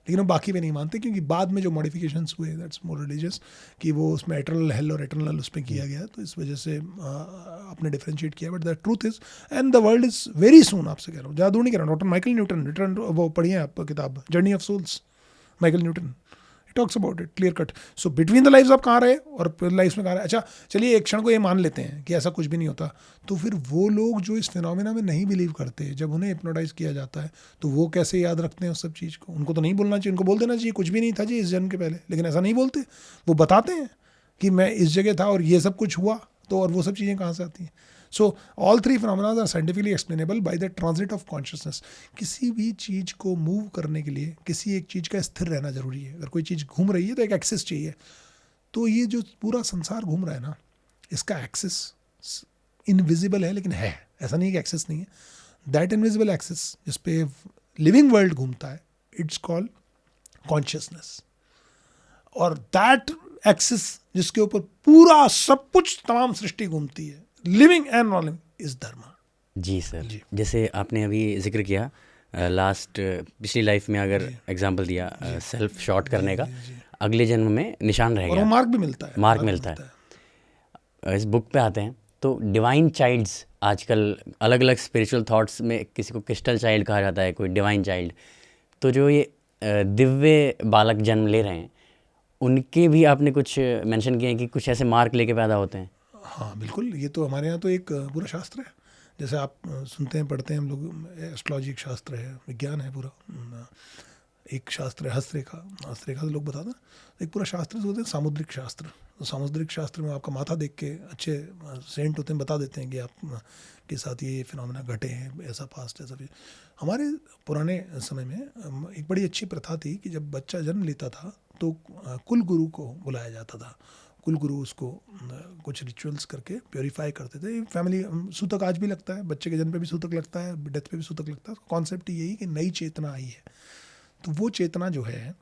लेकिन वो बाकी में नहीं मानते, क्योंकि बाद में जो मॉडिफिकेशंस हुए, दैट्स मोर रिलीजियस, कि वो उसमें एटर्नल हेल और एटर्नल उसमें किया गया, तो इस वजह से आपने डिफरेंशिएट किया। But the truth is, and the world is very soon, आपसे कह रहा हूँ, ज़्यादा दूर नहीं कह रहा हूँ, डॉक्टर माइकल न्यूटन, रिटर्न, वो पढ़िए आप किताब journey of souls, Michael Newton talks about it clear cut. So between the lifes आप कहाँ रहे और लाइफ्स में कहाँ रहे। अच्छा चलिए एक क्षण को ये मान लेते हैं कि ऐसा कुछ भी नहीं होता, तो फिर वो लोग जो इस फिनोमेना में नहीं बिलीव करते, जब उन्हें हिप्नोटाइज किया जाता है तो वो कैसे याद रखते हैं उस सब चीज़ को। उनको तो नहीं बोलना चाहिए, उनको बोल देना चाहिए कुछ भी नहीं था जी इस जन्म के पहले, लेकिन ऐसा नहीं बोलते। वो बताते हैं कि मैं इस जगह था और ये सब कुछ हुआ, तो और वो सब चीज़ें कहाँ से आती हैं। So all 3 phenomena are scientifically explainable by the transit of consciousness. किसी भी चीज़ को मूव करने के लिए किसी एक चीज़ का स्थिर रहना जरूरी है। अगर कोई चीज़ घूम रही है तो एक एक्सिस चाहिए। तो ये जो पूरा संसार घूम रहा है ना, इसका एक्सिस इनविजिबल है, लेकिन है, ऐसा नहीं कि एक्सिस नहीं है। दैट इनविजिबल एक्सिस जिस पे लिविंग वर्ल्ड घूमता है, इट्स कॉल्ड कॉन्शियसनेस। और दैट एक्सिस जिसके ऊपर पूरा सब कुछ तमाम सृष्टि घूमती है, living and non living, is धर्म। जी सर जी। जैसे आपने अभी जिक्र किया लास्ट पिछली लाइफ में अगर एग्जांपल दिया सेल्फ शॉर्ट करने का, अगले जन्म में निशान रह गया, मार्क भी मिलता है, मार्क मिलता है। इस बुक पे आते हैं तो डिवाइन चाइल्ड्स, आजकल अलग अलग स्पिरिचुअल थॉट्स में किसी को क्रिस्टल चाइल्ड कहा जाता है, कोई डिवाइन चाइल्ड। तो जो ये दिव्य बालक जन्म ले रहे हैं, उनके भी आपने कुछ मेंशन किए हैं कि कुछ ऐसे मार्क लेके पैदा होते हैं? हाँ बिल्कुल, ये तो हमारे यहाँ तो एक पूरा शास्त्र है। जैसे आप सुनते हैं, पढ़ते हैं हम लोग, एस्ट्रोलॉजी एक शास्त्र है, विज्ञान है पूरा। एक शास्त्र है हस्तरेखा, हस्तरेखा तो लोग बताते हैं। एक पूरा शास्त्र होते हैं सामुद्रिक शास्त्र। तो सामुद्रिक शास्त्र में आपका माथा देख के अच्छे सेंट होते हैं, बता देते हैं कि आप के साथ ये फिनोमेना घटे हैं, ऐसा पास्ट ऐसा भी। हमारे पुराने समय में एक बड़ी अच्छी प्रथा थी कि जब बच्चा जन्म लेता था तो कुल गुरु को बुलाया जाता था। कुल गुरु उसको कुछ रिचुअल्स करके प्योरीफाई करते थे। फैमिली सूतक आज भी लगता है, बच्चे के जन्म पे भी सूतक लगता है, डेथ पे भी सूतक लगता है। कॉन्सेप्ट यही कि नई चेतना आई है, तो वो चेतना जो है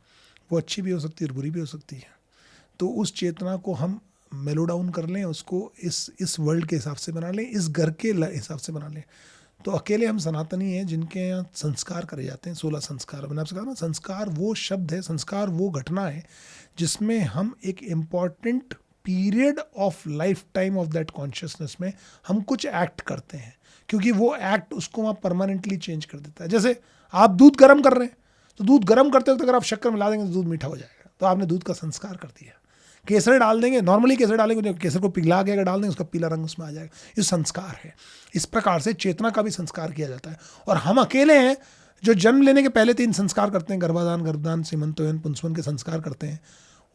वो अच्छी भी हो सकती है और बुरी भी हो सकती है। तो उस चेतना को हम मेलो डाउन कर लें, उसको इस वर्ल्ड के हिसाब से बना लें, इस घर के हिसाब से बना लें। तो अकेले हम सनातनी हैं जिनके यहाँ संस्कार करे जाते हैं, 16 संस्कार। मैंने आपसे कहा ना, संस्कार वो शब्द है, संस्कार वो घटना है जिसमें हम एक important period of life time of that consciousness में हम कुछ एक्ट करते हैं, क्योंकि वो एक्ट उसको वहाँ परमानेंटली चेंज कर देता है। जैसे आप दूध गर्म कर रहे हैं, तो दूध गर्म करते वक्त अगर आप शक्कर मिला देंगे तो दूध मीठा हो जाएगा, तो आपने दूध का संस्कार कर दिया। केसर डाल देंगे, नॉर्मली केसर डालेंगे, केसर को पिघला के अगर डाल देंगे उसका पीला रंग उसमें आ जाएगा, ये संस्कार है। इस प्रकार से चेतना का भी संस्कार किया जाता है। और हम अकेले हैं जो जन्म लेने के पहले 3 संस्कार करते हैं, गर्भाधान, गर्भदान, सीमंतोयन, पुंसवन के संस्कार करते हैं,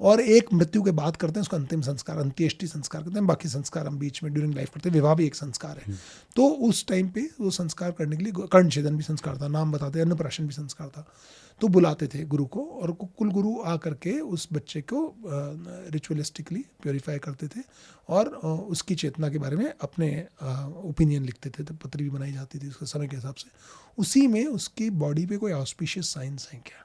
और एक मृत्यु के बाद करते हैं, उसको अंतिम संस्कार, अंत्येष्टि संस्कार करते हैं। बाकी संस्कार हम बीच में ड्यूरिंग लाइफ करते हैं। विवाह भी एक संस्कार है। तो उस टाइम पे वो संस्कार करने के लिए कर्णछेदन भी संस्कार था, नाम बताते, अन्नप्राशन भी संस्कार था। तो बुलाते थे गुरु को, और कुल गुरु आ करके उस बच्चे को रिचुअलिस्टिकली प्योरीफाई करते थे और उसकी चेतना के बारे में अपने ओपिनियन लिखते थे। तो पत्री भी बनाई जाती थी उसके समय के हिसाब से। उसी में उसकी बॉडी पे कोई ऑस्पिशियस साइंस हैं क्या,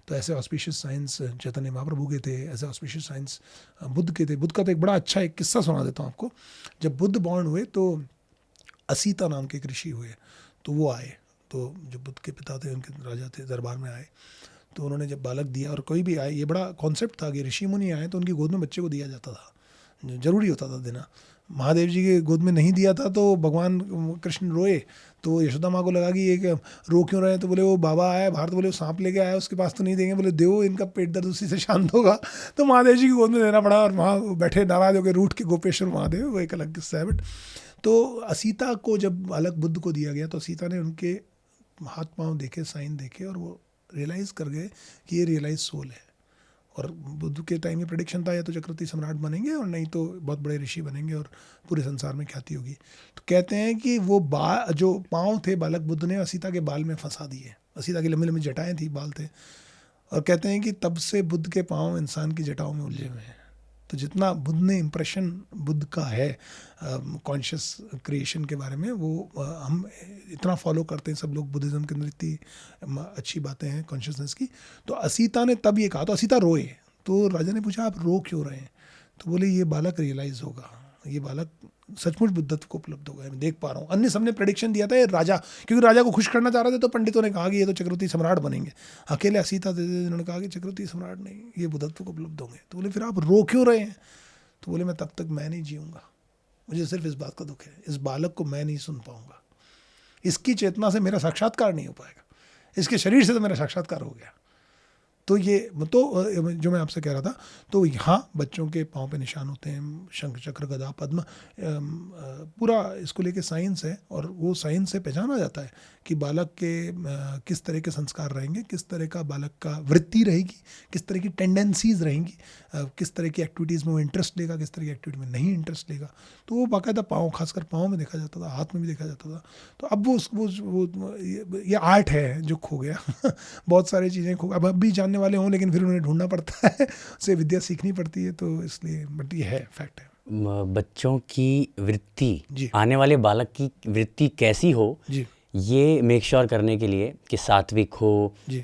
तो ऐसे ऑस्पिशियस साइंस चैतन्य महाप्रभु के थे, ऐसे ऑस्पिशियस साइंस बुद्ध के थे। बुद्ध का तो एक बड़ा अच्छा एक किस्सा सुना देता हूँ आपको। जब बुद्ध बॉर्न हुए तो असीता नाम के एक ऋषि हुए, तो वो आए, तो जो बुद्ध के पिता थे, उनके राजा थे, दरबार में आए। तो उन्होंने जब बालक दिया, और कोई भी आए, ये बड़ा कॉन्सेप्ट था कि ऋषि मुनि आए तो उनकी गोद में बच्चे को दिया जाता था, जरूरी होता था देना। महादेव जी के गोद में नहीं दिया था तो भगवान कृष्ण रोए, तो यशोदा माँ को लगा कि ये रो क्यों रहे हैं, तो बोले वो बाबा आया बाहर, तो बोले वो सांप लेके आया, उसके पास तो नहीं देंगे, बोले दो, इनका पेट दर्द उसी से शांत होगा। तो महादेव जी की गोद में देना पड़ा, और वहाँ बैठे नाराज होकर रूठ के गोपेश्वर महादेव, वो एक अलग किस्सा है। बट तो असीता को जब बालक बुद्ध को दिया गया, तो असीता ने उनके हाथ पांव देखे, साइन देखे, और वो रियलाइज़ कर गए कि ये रियलाइज सोल है। और बुद्ध के टाइम में प्रेडिक्शन था, या तो चक्रवर्ती सम्राट बनेंगे और नहीं तो बहुत बड़े ऋषि बनेंगे और पूरे संसार में ख्याति होगी। तो कहते हैं कि वो जो पाँव थे बालक बुद्ध ने असीता के बाल में फंसा दिए। असीता की लंबी लंबी जटाएं थी, बाल थे, और कहते हैं कि तब से बुद्ध के पाँव इंसान की जटाओं में उलझे हुए हैं। तो जितना बुद्ध ने इम्प्रेशन बुद्ध का है कॉन्शियस क्रिएशन के बारे में, वो हम इतना फॉलो करते हैं सब लोग, बुद्धिज़्म के अंदर इतनी अच्छी बातें हैं कॉन्शियसनेस की। तो असीता ने तब ये कहा, तो असीता रोए। तो राजा ने पूछा आप रो क्यों रहे हैं, तो बोले ये बालक रियलाइज़ होगा, ये बालक सचमुच बुद्धत्व को उपलब्ध होगा, मैं देख पा रहा हूँ। अन्य सबने प्रेडिक्शन दिया था, ये राजा, क्योंकि राजा को खुश करना चाह रहे थे, तो पंडितों ने कहा कि ये तो चक्रवर्ती सम्राट बनेंगे। अकेले असीता थे जिन्होंने कहा कि चक्रवर्ती सम्राट नहीं, ये बुद्धत्व को उपलब्ध होंगे। तो बोले फिर आप रो क्यों रहे हैं, तो बोले मैं तब तक मैं नहीं जीऊँगा, मुझे सिर्फ इस बात का दुख है, इस बालक को मैं नहीं सुन पाऊँगा, इसकी चेतना से मेरा साक्षात्कार नहीं हो पाएगा, इसके शरीर से तो मेरा साक्षात्कार हो गया। तो ये तो जो मैं आपसे कह रहा था, तो यहाँ बच्चों के पाँव पे निशान होते हैं, शंख चक्र गदा पद्म, पूरा इसको लेके साइंस है, और वो साइंस से पहचाना जाता है कि बालक के किस तरह के संस्कार रहेंगे, किस तरह का बालक का वृत्ति रहेगी, किस तरह की टेंडेंसीज रहेंगी, किस तरह की एक्टिविटीज़ में वो इंटरेस्ट लेगा, किस तरह की एक्टिविटी में नहीं इंटरेस्ट लेगा। तो वो बाकायदा पाँव, खासकर पाँव में देखा जाता था, हाथ में भी देखा जाता था। तो अब वो ये आर्ट है जो खो गया बहुत सारी चीज़ें खो, अब भी जानने वाले हों, लेकिन फिर उन्हें ढूंढना पड़ता है, उसे विद्या सीखनी पड़ती है, तो इसलिए, बट ये है, फैक्ट है। बच्चों की वृत्ति, जी, आने वाले बालक की वृत्ति कैसी हो, जी, ये मेक श्योर करने के लिए कि सात्विक हो, जी,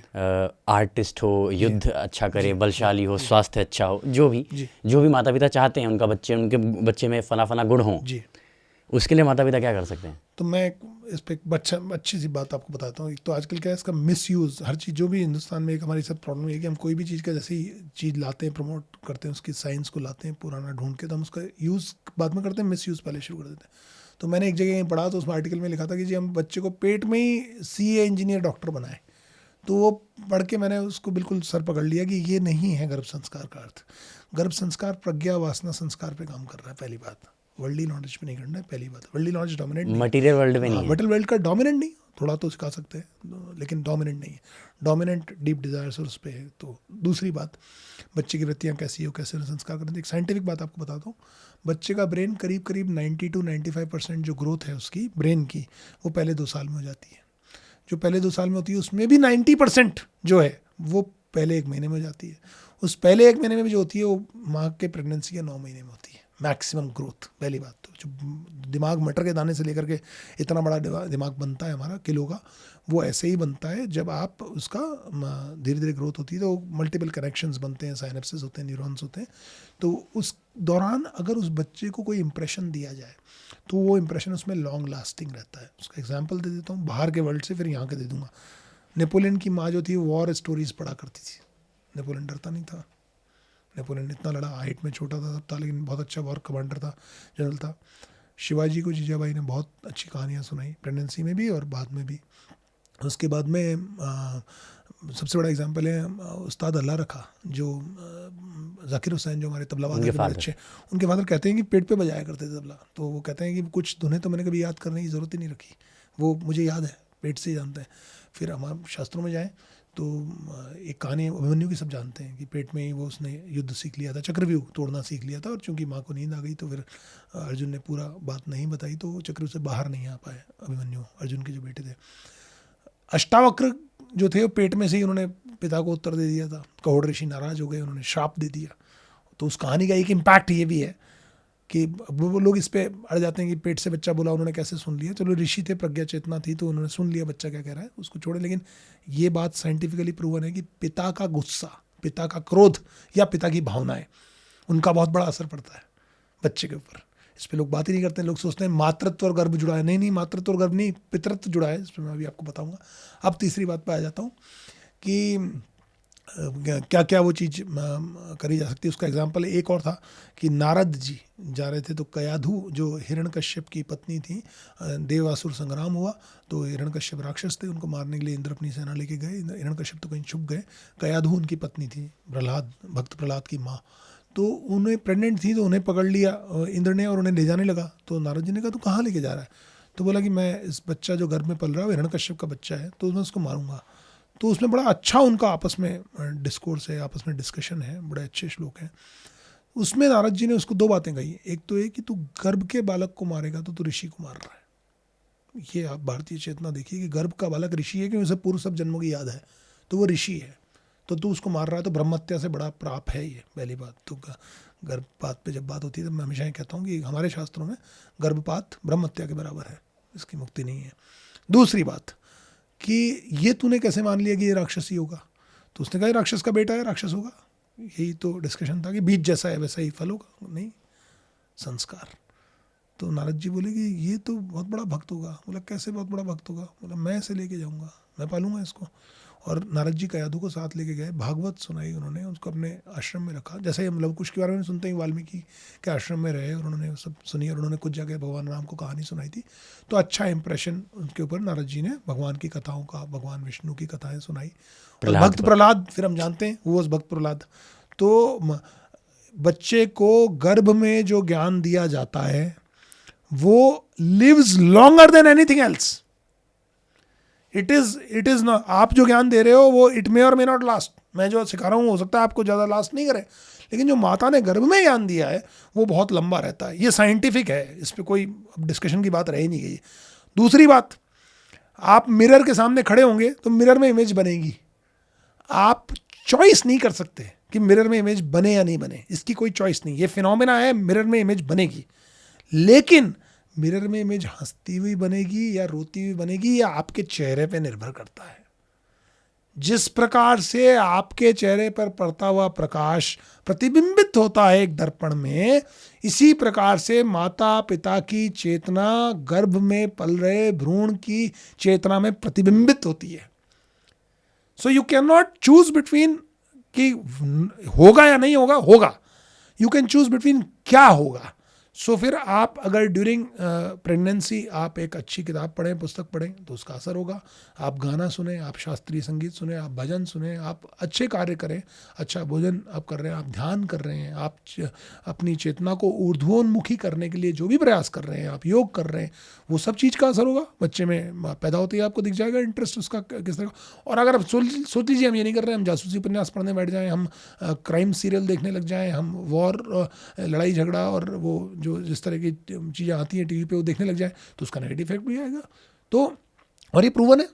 आर्टिस्ट हो, युद्ध अच्छा करे, बलशाली हो, स्वास्थ्य अच्छा हो, जो भी माता पिता चाहते हैं उनके बच्चे में फला फला गुण हो, जी, उसके लिए माता पिता क्या कर सकते हैं? तो मैं इस पर एक अच्छी सी बात आपको बताता हूँ। एक तो आजकल क्या है, इसका मिसयूज़, हर चीज़ जो भी हिंदुस्तान में एक हमारी सब प्रॉब्लम है कि हम कोई भी चीज़ का जैसे ही चीज़ लाते हैं, प्रमोट करते हैं, उसकी साइंस को लाते हैं पुराना ढूंढ के, तो हम उसका यूज़ बाद में करते हैं, मिसयूज़ पहले शुरू कर देते हैं। तो मैंने एक जगह पढ़ा, तो उस आर्टिकल में लिखा था कि जी हम बच्चे को पेट में ही CA इंजीनियर डॉक्टर बनाए। तो वो पढ़ के मैंने उसको बिल्कुल सर पकड़ लिया कि ये नहीं है गर्भ संस्कार का अर्थ। गर्भ संस्कार प्रज्ञा वासना संस्कार पे काम कर रहा है, पहली बात। वर्ल्डली नॉलेज पे नहीं करना है, पहली बात। वर्ल्डली नॉलेज डोमिनेंट नहीं, मटीरियल वर्ल्ड में नहीं है। मटेरियल वर्ल्ड का डोमिनेंट नहीं, थोड़ा तो सिखा सकते हैं लेकिन डोमिनेंट नहीं है। डोमिनेंट डीप डिजायर्स और उस पर है। तो दूसरी बात, बच्चे की वृत्तियाँ कैसी हो, कैसे उन्हें संस्कार करते हैं। एक साइंटिफिक बात आपको बताता हूँ, बच्चे का ब्रेन करीब करीब 90 to 95% जो ग्रोथ है उसकी ब्रेन की, वो पहले 2 साल में हो जाती है। जो पहले 2 साल में होती है उसमें भी 90% जो है वो पहले 1 महीने में हो जाती है। उस पहले 1 महीने में भी जो होती है वो माँ के प्रेगनेंसी के 9 महीने में होती है मैक्सिमम ग्रोथ। पहली बात तो जो दिमाग मटर के दाने से लेकर के इतना बड़ा दिमाग बनता है हमारा किलो का, वो ऐसे ही बनता है जब आप उसका धीरे धीरे ग्रोथ होती है तो मल्टीपल कनेक्शंस बनते हैं, साइनेप्सेस होते हैं, न्यूरॉन्स होते हैं। तो उस दौरान अगर उस बच्चे को कोई इंप्रेशन दिया जाए तो वो इंप्रेशन उसमें लॉन्ग लास्टिंग रहता है। उसका एग्जांपल दे देता हूँ बाहर के वर्ल्ड से, फिर यहाँ के दे दूंगा। नेपोलियन की माँ जो थी वॉर स्टोरीज पढ़ा करती थी। नेपोलियन डरता नहीं था, नेपोलियन इतना लड़ा, हाइट में छोटा था सब था, लेकिन बहुत अच्छा वॉर कमांडर था, जनरल था। शिवाजी को जीजाबाई ने बहुत अच्छी कहानियाँ सुनाई, प्रेगनेंसी में भी और बाद में भी। उसके बाद में सबसे बड़ा एग्जांपल है उस्ताद अल्लाह रखा, जो जाकिर हुसैन जो हमारे तबला वादक बहुत अच्छे, उनके फादर कहते हैं कि पेट पे बजाया करते थे तबला। तो वो कहते हैं कि कुछ धुनें तो मैंने कभी याद करने की ज़रूरत ही नहीं रखी, वो मुझे याद है, पेट से ही जानते हैं। फिर हमारे शास्त्रों में जाएँ तो एक कहानी अभिमन्यु की सब जानते हैं कि पेट में ही वो उसने युद्ध सीख लिया था, चक्रव्यूह तोड़ना सीख लिया था। और चूंकि माँ को नींद आ गई तो फिर अर्जुन ने पूरा बात नहीं बताई, तो वो चक्रव्यूह से बाहर नहीं आ पाए अभिमन्यु, अर्जुन के जो बेटे थे। अष्टावक्र जो थे वो पेट में से ही उन्होंने पिता को उत्तर दे दिया था। कहोड़ ऋषि नाराज हो गए, उन्होंने श्राप दे दिया। तो उस कहानी का एक इम्पैक्ट ये भी है कि वो लोग इस पे अड़ जाते हैं कि पेट से बच्चा बोला, उन्होंने कैसे सुन लिया। चलो ऋषि थे, प्रज्ञा चेतना थी, तो उन्होंने सुन लिया बच्चा क्या कह रहा है, उसको छोड़े। लेकिन ये बात साइंटिफिकली प्रूवन है कि पिता का गुस्सा, पिता का क्रोध या पिता की भावनाएं, उनका बहुत बड़ा असर पड़ता है बच्चे के ऊपर। इस पर लोग बात ही नहीं करते हैं। लोग सोचते हैं मातृत्व और गर्भ जुड़ा है। नहीं, मातृत्व और गर्भ नहीं, पितृत्व जुड़ा है। इस पर मैं अभी आपको बताऊंगा। अब तीसरी बात पर आ जाता हूँ कि क्या क्या वो चीज़ करी जा सकती है। उसका एग्जाम्पल एक और था कि नारद जी जा रहे थे तो कयाधु जो हिरण्यकश्यप की पत्नी थी, देवासुर संग्राम हुआ तो हिरण्यकश्यप राक्षस थे, उनको मारने के लिए इंद्र अपनी सेना लेके गए। हिरण्यकश्यप तो कहीं छुप गए। कयाधु उनकी पत्नी थी, प्रहलाद, भक्त प्रहलाद की माँ। तो उन्हें प्रेग्नेंट थी, तो उन्हें पकड़ लिया इंद्र ने और उन्हें ले जाने लगा। तो नारद जी ने कहा तू कहाँ लेके जा रहा है? तो बोला कि मैं इस बच्चा जो गर्भ में पल रहा है वो हिरण्यकश्यप का बच्चा है, तो मैं उसको मारूंगा। तो उसमें बड़ा अच्छा उनका आपस में डिस्कोर्स है, आपस में डिस्कशन है, बड़े अच्छे श्लोक हैं। उसमें नारद जी ने उसको 2 बातें कही। एक तो ये कि तू गर्भ के बालक को मारेगा तो तू ऋषि को मार रहा है। ये आप भारतीय चेतना देखिए कि गर्भ का बालक ऋषि है, क्योंकि उसे पूर्व सब जन्मों की याद है, तो वो ऋषि है। तो तू उसको मार रहा है, तो ब्रह्महत्या से बड़ा पाप है ये, पहली बात। तो गर्भपात पे जब बात होती है तो मैं हमेशा ये कहता हूँ कि हमारे शास्त्रों में गर्भपात ब्रह्महत्या के बराबर है, इसकी मुक्ति नहीं है। दूसरी बात कि ये तूने कैसे मान लिया कि ये राक्षसी होगा? तो उसने कहा राक्षस का बेटा है, राक्षस होगा। यही तो डिस्कशन था कि बीज जैसा है वैसा ही फल होगा। नहीं, संस्कार। तो नारद जी बोले कि ये तो बहुत बड़ा भक्त होगा। बोला कैसे बहुत बड़ा भक्त होगा? बोला मैं इसे लेके जाऊंगा, मैं पालूंगा इसको। और नारद जी कयाधु को साथ लेके गए, भागवत सुनाई उन्होंने, उसको अपने आश्रम में रखा। जैसे हम लव कुश के बारे में सुनते हैं, वाल्मीकि के आश्रम में रहे और उन्होंने सब सुनी और उन्होंने कुछ जगह भगवान राम को कहानी सुनाई थी। तो अच्छा इंप्रेशन उनके ऊपर नारद जी ने भगवान की कथाओं का, भगवान विष्णु की कथाएं सुनाई। और भक्त प्रहलाद, फिर हम जानते हैं वो भक्त प्रहलाद। तो बच्चे को गर्भ में जो ज्ञान दिया जाता है वो lives longer than anything else. It is not, आप जो ज्ञान दे रहे हो वो इट मे और मे नॉट लास्ट। मैं जो सिखा रहा हूँ हो सकता है आपको ज़्यादा लास्ट नहीं करे, लेकिन जो माता ने गर्भ में ज्ञान दिया है वो बहुत लंबा रहता है। ये साइंटिफिक है, इस पर कोई डिस्कशन की बात रह ही नहीं गई। दूसरी बात, आप मिरर के सामने खड़े होंगे तो मिरर में इमेज बनेगी। आप चॉइस नहीं कर सकते कि मिरर में इमेज बने या नहीं बने, इसकी कोई चॉइस नहीं। ये फिनोमेना है, मिरर में इमेज बनेगी। लेकिन मिरर में इमेज हंसती हुई बनेगी या रोती हुई बनेगी, या आपके चेहरे पे निर्भर करता है। जिस प्रकार से आपके चेहरे पर पड़ता हुआ प्रकाश प्रतिबिंबित होता है एक दर्पण में, इसी प्रकार से माता पिता की चेतना गर्भ में पल रहे भ्रूण की चेतना में प्रतिबिंबित होती है। So you can not choose between कि होगा या नहीं होगा, होगा। यू कैन चूज बिटवीन क्या होगा। सो फिर आप अगर ड्यूरिंग प्रेगनेंसी आप एक अच्छी किताब पढ़ें, पुस्तक पढ़ें, तो उसका असर होगा। आप गाना सुने, आप शास्त्रीय संगीत सुने, आप भजन सुने, आप अच्छे कार्य करें, अच्छा भोजन आप कर रहे हैं, आप ध्यान कर रहे हैं, आप अपनी चेतना को ऊर्ध्वोन्मुखी करने के लिए जो भी प्रयास कर रहे हैं, आप योग कर रहे हैं, वो सब चीज़ का असर होगा। बच्चे में पैदा होते ही आपको दिख जाएगा इंटरेस्ट उसका किस तरह का। और अगर आप सोच लीजिए हम ये नहीं कर रहे हैं, हम जासूसी उपन्यास पढ़ने बैठ जाएँ, हम क्राइम सीरियल देखने लग जाएँ, हम वॉर लड़ाई झगड़ा और वो जो जिस तरह की चीज़ें आती हैं टीवी पे वो देखने लग जाए, तो उसका नेगेटिव इफेक्ट भी आएगा। तो और ये प्रूवन है,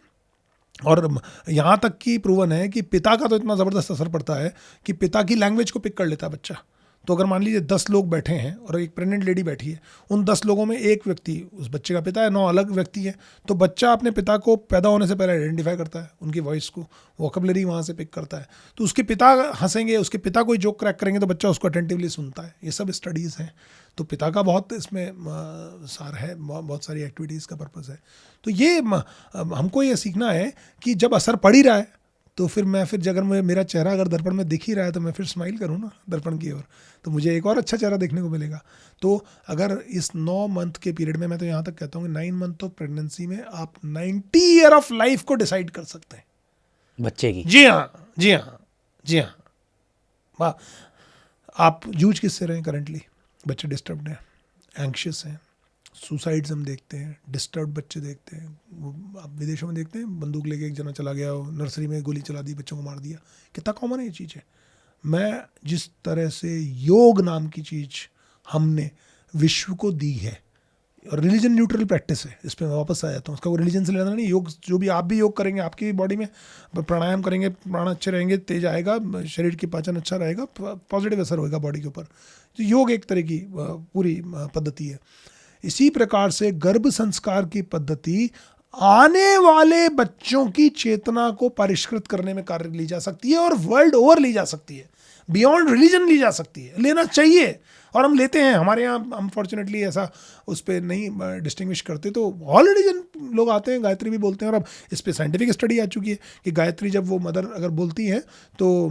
और यहाँ तक कि प्रूवन है कि पिता का तो इतना ज़बरदस्त असर पड़ता है कि पिता की लैंग्वेज को पिक कर लेता है बच्चा। तो अगर मान लीजिए 10 लोग बैठे हैं और एक प्रेग्नेंट लेडी बैठी है, उन 10 लोगों में एक व्यक्ति उस बच्चे का पिता है, 9 अलग व्यक्ति हैं, तो बच्चा अपने पिता को पैदा होने से पहले आइडेंटिफाई करता है, उनकी वॉइस को, वोकैबुलरी वहाँ से पिक करता है। तो उसके पिता हंसेंगे, उसके पिता कोई जोक क्रैक करेंगे तो बच्चा उसको अटेंटिवली सुनता है। ये सब स्टडीज़ हैं। तो पिता का बहुत इसमें सार है, बहुत सारी एक्टिविटीज़ का पर्पज़ है। तो ये हमको ये सीखना है कि जब असर पड़ ही रहा है तो फिर अगर मेरा चेहरा अगर दर्पण में दिख ही रहा है तो मैं फिर स्माइल करूँ ना दर्पण की ओर, तो मुझे एक और अच्छा चेहरा देखने को मिलेगा। तो अगर इस 9 मंथ के पीरियड में, मैं तो यहाँ तक कहता हूँ कि 9 मंथ ऑफ प्रेगनेंसी में आप 90 ईयर ऑफ लाइफ को डिसाइड कर सकते हैं बच्चे की। जी हाँ, जी हाँ, जी हाँ। वाह, आप जूझ किससे रहे हैं करंटली? बच्चे डिस्टर्ब्ड हैं, एंक्शियस हैं, सुसाइड्स हम देखते हैं, डिस्टर्ब बच्चे देखते हैं। वो आप विदेशों में देखते हैं, बंदूक लेके एक जना चला गया, नर्सरी में गोली चला दी, बच्चों को मार दिया। कितना कॉमन है ये चीज़ है। मैं जिस तरह से योग नाम की चीज़ हमने विश्व को दी है, और रिलीजन न्यूट्रल प्रैक्टिस है, इस पर मैं वापस आ जाता हूँ। उसका वो रिलीजन से लेना नहीं। योग जो भी आप भी योग करेंगे, आपकी भी बॉडी में प्राणायाम करेंगे, प्राण अच्छे रहेंगे, तेज आएगा, शरीर की पाचन अच्छा रहेगा, पॉजिटिव असर होगा बॉडी के ऊपर। तो योग एक तरह की पूरी पद्धति है। इसी प्रकार से गर्भ संस्कार की पद्धति आने वाले बच्चों की चेतना को परिष्कृत करने में कार्य ली जा सकती है, और वर्ल्ड ओवर ली जा सकती है, बियॉन्ड रिलीजन ली जा सकती है, लेना चाहिए। और हम लेते हैं। हमारे यहाँ अनफॉर्चुनेटली ऐसा उस पर नहीं डिस्टिंग्विश करते, तो ऑल रिलीजन लोग आते हैं, गायत्री भी बोलते हैं। और अब इस पर साइंटिफिक स्टडी आ चुकी है कि गायत्री जब वो मदर अगर बोलती हैं तो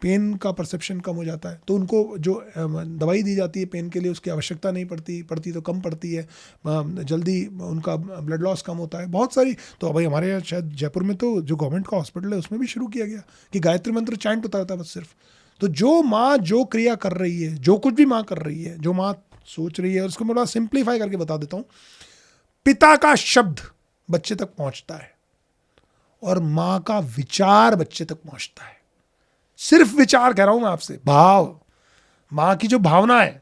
पेन का परसेप्शन कम हो जाता है, तो उनको जो दवाई दी जाती है पेन के लिए उसकी आवश्यकता नहीं पड़ती तो कम पड़ती है, जल्दी उनका ब्लड लॉस कम होता है, बहुत सारी। तो भाई हमारे यहाँ शायद जयपुर में तो जो गवर्नमेंट का हॉस्पिटल है उसमें भी शुरू किया गया कि गायत्री मंत्र चैंट होता रहता है बस सिर्फ। तो जो माँ जो क्रिया कर रही है, जो कुछ भी माँ कर रही है, जो माँ सोच रही है, उसको मैं थोड़ा सिंप्लीफाई करके बता देता हूँ। पिता का शब्द बच्चे तक पहुंचता है और माँ का विचार बच्चे तक पहुंचता है। सिर्फ विचार कह रहा हूं मैं आपसे, भाव, माँ की जो भावना है।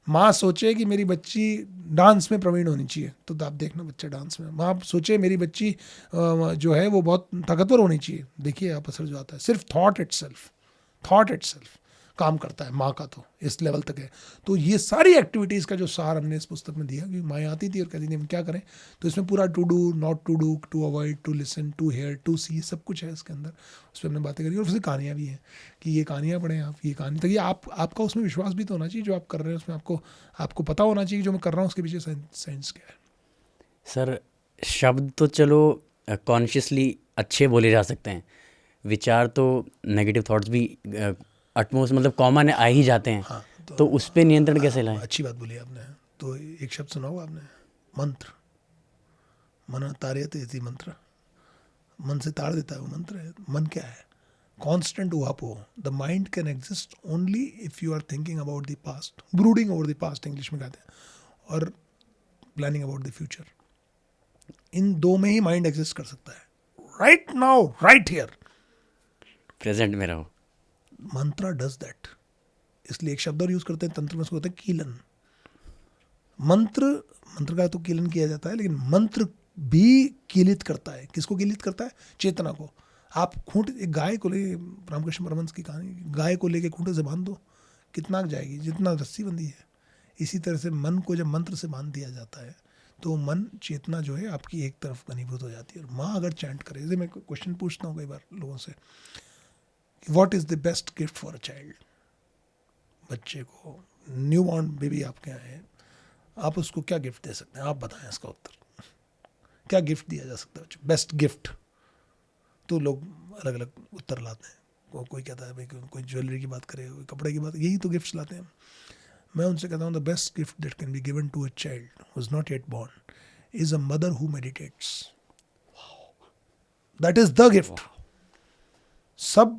माँ सोचे कि मेरी बच्ची डांस में प्रवीण होनी चाहिए, तो आप देखना बच्चा डांस में। माँ सोचे मेरी बच्ची जो है वो बहुत ताकतवर होनी चाहिए, देखिए आप असर जो आता है। सिर्फ थॉट इटसेल्फ काम करता है माँ का, तो इस लेवल तक है। तो ये सारी एक्टिविटीज़ का जो सार हमने इस पुस्तक में दिया, कि माँ आती थी और कहती थी हम क्या करें, तो इसमें पूरा to do, not to do, to avoid, to listen, to hear, to see, सब कुछ है इसके अंदर। उस पर हमने बातें करी, और उससे कहानियाँ भी हैं कि ये कहानियाँ पढ़ें आप, ये कहानी, तो ये आपका उसमें विश्वास भी तो होना चाहिए जो आप कर रहे हैं उसमें, आपको पता होना चाहिए जो मैं कर रहा हूँ उसके पीछे साइंस क्या है। सर, शब्द तो चलो कॉन्शियसली अच्छे बोले जा सकते हैं, विचार तो नेगेटिव थॉट्स भी अटमोस्ट मतलब कॉमन है, आ ही जाते हैं। हाँ, तो उस पर नियंत्रण कैसे लाएं? अच्छी बात बोली आपने। तो एक शब्द सुना होगा आपने, मंत्र। मन तार्यते इति मंत्र, मन से ताड़ देता है वो मंत्र है। मन क्या है? कांस्टेंट उहापो। The mind can exist only if you are thinking about the past, brooding over the past English में कहते हैं, और प्लानिंग अबाउट द फ्यूचर। इन दो में ही माइंड एग्जिस्ट कर सकता है, right now, right here, present में रहो। Mantra does that. इसलिए एक शब्द और यूज करते हैं तंत्र में, उसको कहते हैं कीलन। मंत्र का तो कीलन किया जाता है, लेकिन मंत्र भी कीलित करता है। किसको कीलित करता है? चेतना को। आप एक गाय को ले, रामकृष्ण परमहंस की कहानी, गाय को लेके खूंटे से बांध दो, कितना जाएगी? जितना रस्सी बंधी है। इसी तरह से मन को जब मंत्र से बांध दिया जाता है तो मन, चेतना जो है आपकी एक तरफ घनीभूत हो जाती है। और माँ अगर चैंट करे, जैसे मैं क्वेश्चन पूछता हूँ कई बार लोगों से, what is the best gift for a child? बच्चे को, न्यू बॉर्न बेबी आपके यहाँ है, आप उसको क्या गिफ्ट दे सकते हैं? आप बताएं इसका उत्तर। क्या गिफ्ट दिया जा सकता है बच्चों? Best gift. तो लोग अलग अलग उत्तर लाते हैं। कोई कहता है भाई, कोई ज्वेलरी की बात करे, कोई कपड़े की बात, यही तो गिफ्ट्स लाते हैं। मैं उनसे कहता हूँ the best gift that can be given to a child who is not yet born is a mother who meditates. That is the gift. सब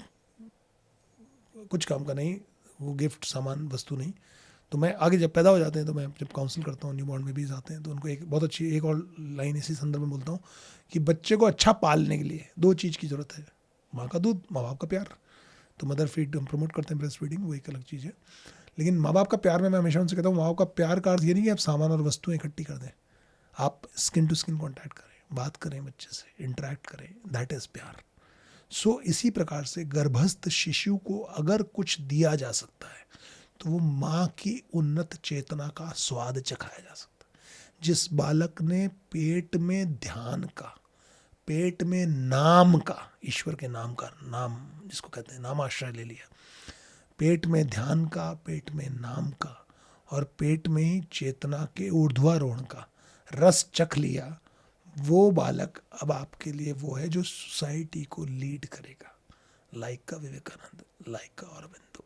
कुछ काम का नहीं, वो गिफ्ट सामान वस्तु नहीं. तो मैं आगे जब पैदा हो जाते हैं, तो मैं जब काउंसिल करता हूँ, न्यू बॉर्न में भी आते हैं, तो उनको एक बहुत अच्छी एक और लाइन इसी संदर्भ में बोलता हूँ कि बच्चे को अच्छा पालने के लिए 2 चीज़ की ज़रूरत है. माँ का दूध, माँ बाप का प्यार. तो मदर फीड हम प्रमोट करते हैं, ब्रेस्ट फीडिंग, वो एक अलग चीज़ है. लेकिन माँ बाप का प्यार में मैं हमेशा उनसे कहता हूँ, माँ बाप का प्यार का अर्थ ये नहीं कि आप सामान और वस्तुएं इकट्ठी कर दें. आप स्किन टू स्किन कॉन्टैक्ट करें, बात करें बच्चे से, इंटरेक्ट करें. दैट इज़ प्यार. सो इसी प्रकार से गर्भस्थ शिशु को अगर कुछ दिया जा सकता है, तो वो माँ की उन्नत चेतना का स्वाद चखाया जा सकता है. जिस बालक ने पेट में ध्यान का, पेट में नाम का, ईश्वर के नाम का, नाम जिसको कहते हैं नाम आश्रय ले लिया, पेट में ध्यान का, पेट में नाम का, और पेट में ही चेतना के ऊर्ध्वारोहण का रस चख लिया, वो बालक अब आपके लिए वो है जो सोसाइटी को लीड करेगा. लाइक का विवेकानंद, लाइक का अरविंदो,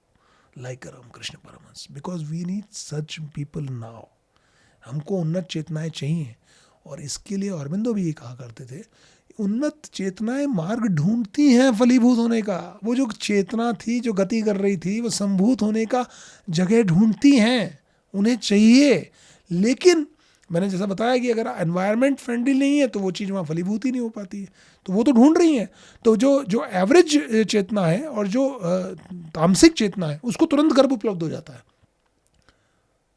लाइक का Ramakrishna Paramhansa. Because we need such people now. हमको उन्नत चेतनाएं चाहिए. और इसके लिए अरविंदो भी ये कहा करते थे, उन्नत चेतनाएं मार्ग ढूंढती हैं फलीभूत होने का. वो जो चेतना थी जो गति कर रही थी, वो संभूत होने का जगह ढूंढती हैं, उन्हें चाहिए. लेकिन मैंने जैसा बताया कि अगर एनवायरनमेंट फ्रेंडली नहीं है, तो वो चीज़ वहाँ फलीभूत ही नहीं हो पाती है. तो वो तो ढूंढ रही हैं. तो जो एवरेज चेतना है और जो तामसिक चेतना है, उसको तुरंत गर्भ उपलब्ध हो जाता है.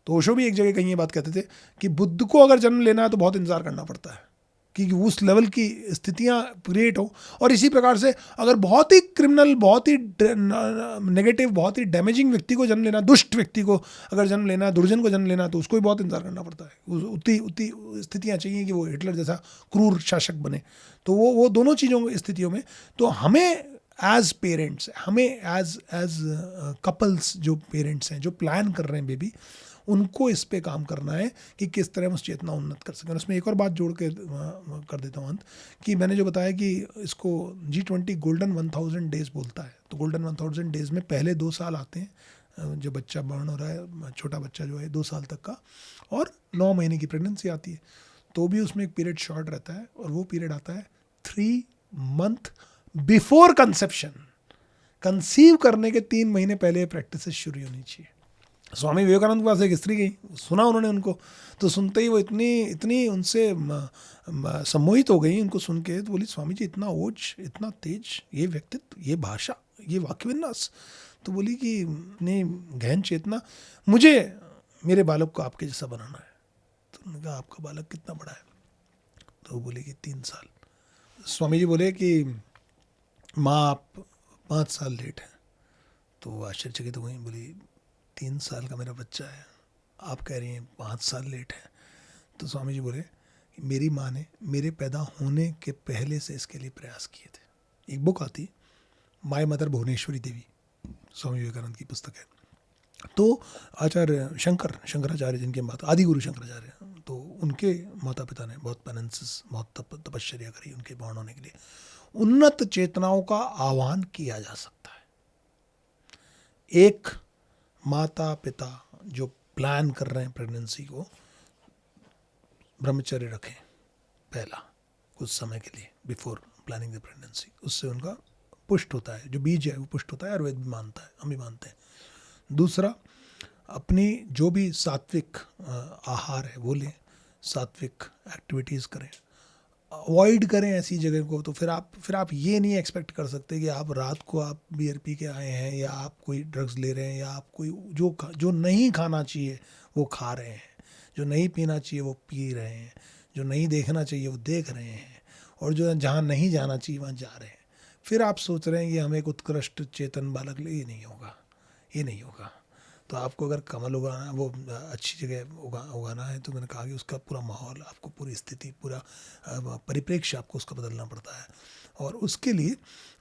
तो ओशो भी एक जगह कहीं ये बात कहते थे कि बुद्ध को अगर जन्म लेना है तो बहुत इंतजार करना पड़ता है कि उस लेवल की स्थितियाँ क्रिएट हो. और इसी प्रकार से अगर बहुत ही क्रिमिनल, बहुत ही नेगेटिव, बहुत ही डैमेजिंग व्यक्ति को जन्म लेना, दुष्ट व्यक्ति को अगर जन्म लेना है, दुर्जन को जन्म लेना है, तो उसको भी बहुत इंतजार करना पड़ता है. उतनी स्थितियाँ चाहिए कि वो हिटलर जैसा क्रूर शासक बने. तो वो दोनों चीज़ों स्थितियों में तो हमें एज पेरेंट्स, हमें एज कपल्स जो पेरेंट्स हैं, जो प्लान कर रहे हैं बेबी, उनको इस पे काम करना है कि किस तरह हम उस चेतना उन्नत कर सकें. उसमें एक और बात जोड़ के कर देता हूँ अंत, कि मैंने जो बताया कि इसको G20 गोल्डन 1000 डेज बोलता है. तो गोल्डन 1000 डेज में पहले 2 साल आते हैं, जो बच्चा बर्न हो रहा है, छोटा बच्चा जो है 2 साल तक का, और 9 महीने की प्रेगनेंसी आती है. तो भी उसमें एक पीरियड शॉर्ट रहता है, और वो पीरियड आता है 3 मंथ बिफोर कंसेप्शन. कंसीव करने के 3 महीने पहले प्रैक्टिस शुरू होनी चाहिए. स्वामी विवेकानंद के पास एक स्त्री गई, सुना उन्होंने उनको, तो सुनते ही वो इतनी उनसे सम्मोहित हो गई उनको सुन के. तो बोली, स्वामी जी इतना ओज, इतना तेज, ये व्यक्तित्व, ये भाषा, ये वाक्य विन्यास. तो बोली कि नहीं, गहन चेतना, मुझे मेरे बालक को आपके जैसा बनाना है. तो उन्होंने कहा, आपका बालक कितना बड़ा है? तो वो बोले कि 3 साल. स्वामी जी बोले कि माँ आप 5 साल लेट हैं. तो वो आश्चर्यचकित हो गई, बोली 3 साल का मेरा बच्चा है, आप कह रही हैं 5 साल लेट है. तो स्वामी जी बोले, मेरी माँ ने मेरे पैदा होने के पहले से इसके लिए प्रयास किए थे. एक बुक आती, माय मदर भुवनेश्वरी देवी, स्वामी विवेकानंद की पुस्तक है. तो आचार्य शंकराचार्य जिनके माता, आदि गुरु शंकराचार्य, तो उनके माता पिता ने बहुत पेनेंसेस, बहुत तपश्चर्या करी उनके बॉर्न होने के लिए. उन्नत चेतनाओं का आह्वान किया जा सकता है. एक माता पिता जो प्लान कर रहे हैं प्रेगनेंसी को, ब्रह्मचर्य रखें पहला कुछ समय के लिए, बिफोर प्लानिंग द प्रेगनेंसी. उससे उनका पुष्ट होता है, जो बीज है वो पुष्ट होता है. आयुर्वेद भी मानता है, हम भी मानते हैं. दूसरा, अपनी जो भी सात्विक आहार है वो लें, सात्विक एक्टिविटीज़ करें, अवॉइड करें ऐसी जगह को. तो फिर आप ये नहीं एक्सपेक्ट कर सकते कि आप रात को आप बियर पी के आए हैं, या आप कोई ड्रग्स ले रहे हैं, या आप कोई जो नहीं खाना चाहिए वो खा रहे हैं, जो नहीं पीना चाहिए वो पी रहे हैं, जो नहीं देखना चाहिए वो देख रहे हैं, और जो जहाँ नहीं जाना चाहिए वहाँ जा रहे हैं. फिर आप सोच रहे हैं कि हम एक उत्कृष्ट चेतन बालक ले. ये नहीं होगा. तो आपको अगर कमल उगाना, वो अच्छी जगह उगाना है, तो मैंने कहा कि उसका पूरा माहौल, आपको पूरी स्थिति, पूरा परिप्रेक्ष्य आपको उसका बदलना पड़ता है. और उसके लिए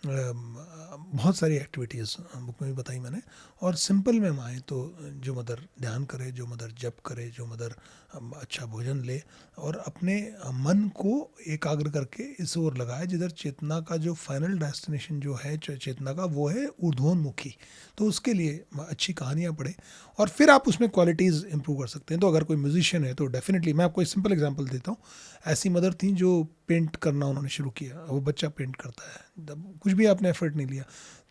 बहुत सारी एक्टिविटीज़ बुक में भी बताई मैंने. और सिंपल में आए तो जो मदर ध्यान करे, जो मदर जप करे, जो मदर अच्छा भोजन ले, और अपने मन को एकाग्र करके इस ओर लगाए जिधर चेतना का जो फाइनल डेस्टिनेशन जो है चेतना का, वो है ऊर्ध्वोन्मुखी. तो उसके लिए अच्छी कहानियाँ पढ़े, और फिर आप उसमें क्वालिटीज़ इंप्रूव कर सकते हैं। तो अगर कोई म्यूजिशियन है तो डेफिनेटली, मैं आपको एक सिंपल एग्जांपल देता हूँ। ऐसी मदर थी जो पेंट करना उन्होंने शुरू किया, वो बच्चा पेंट करता है, कुछ भी आपने एफर्ट नहीं लिया।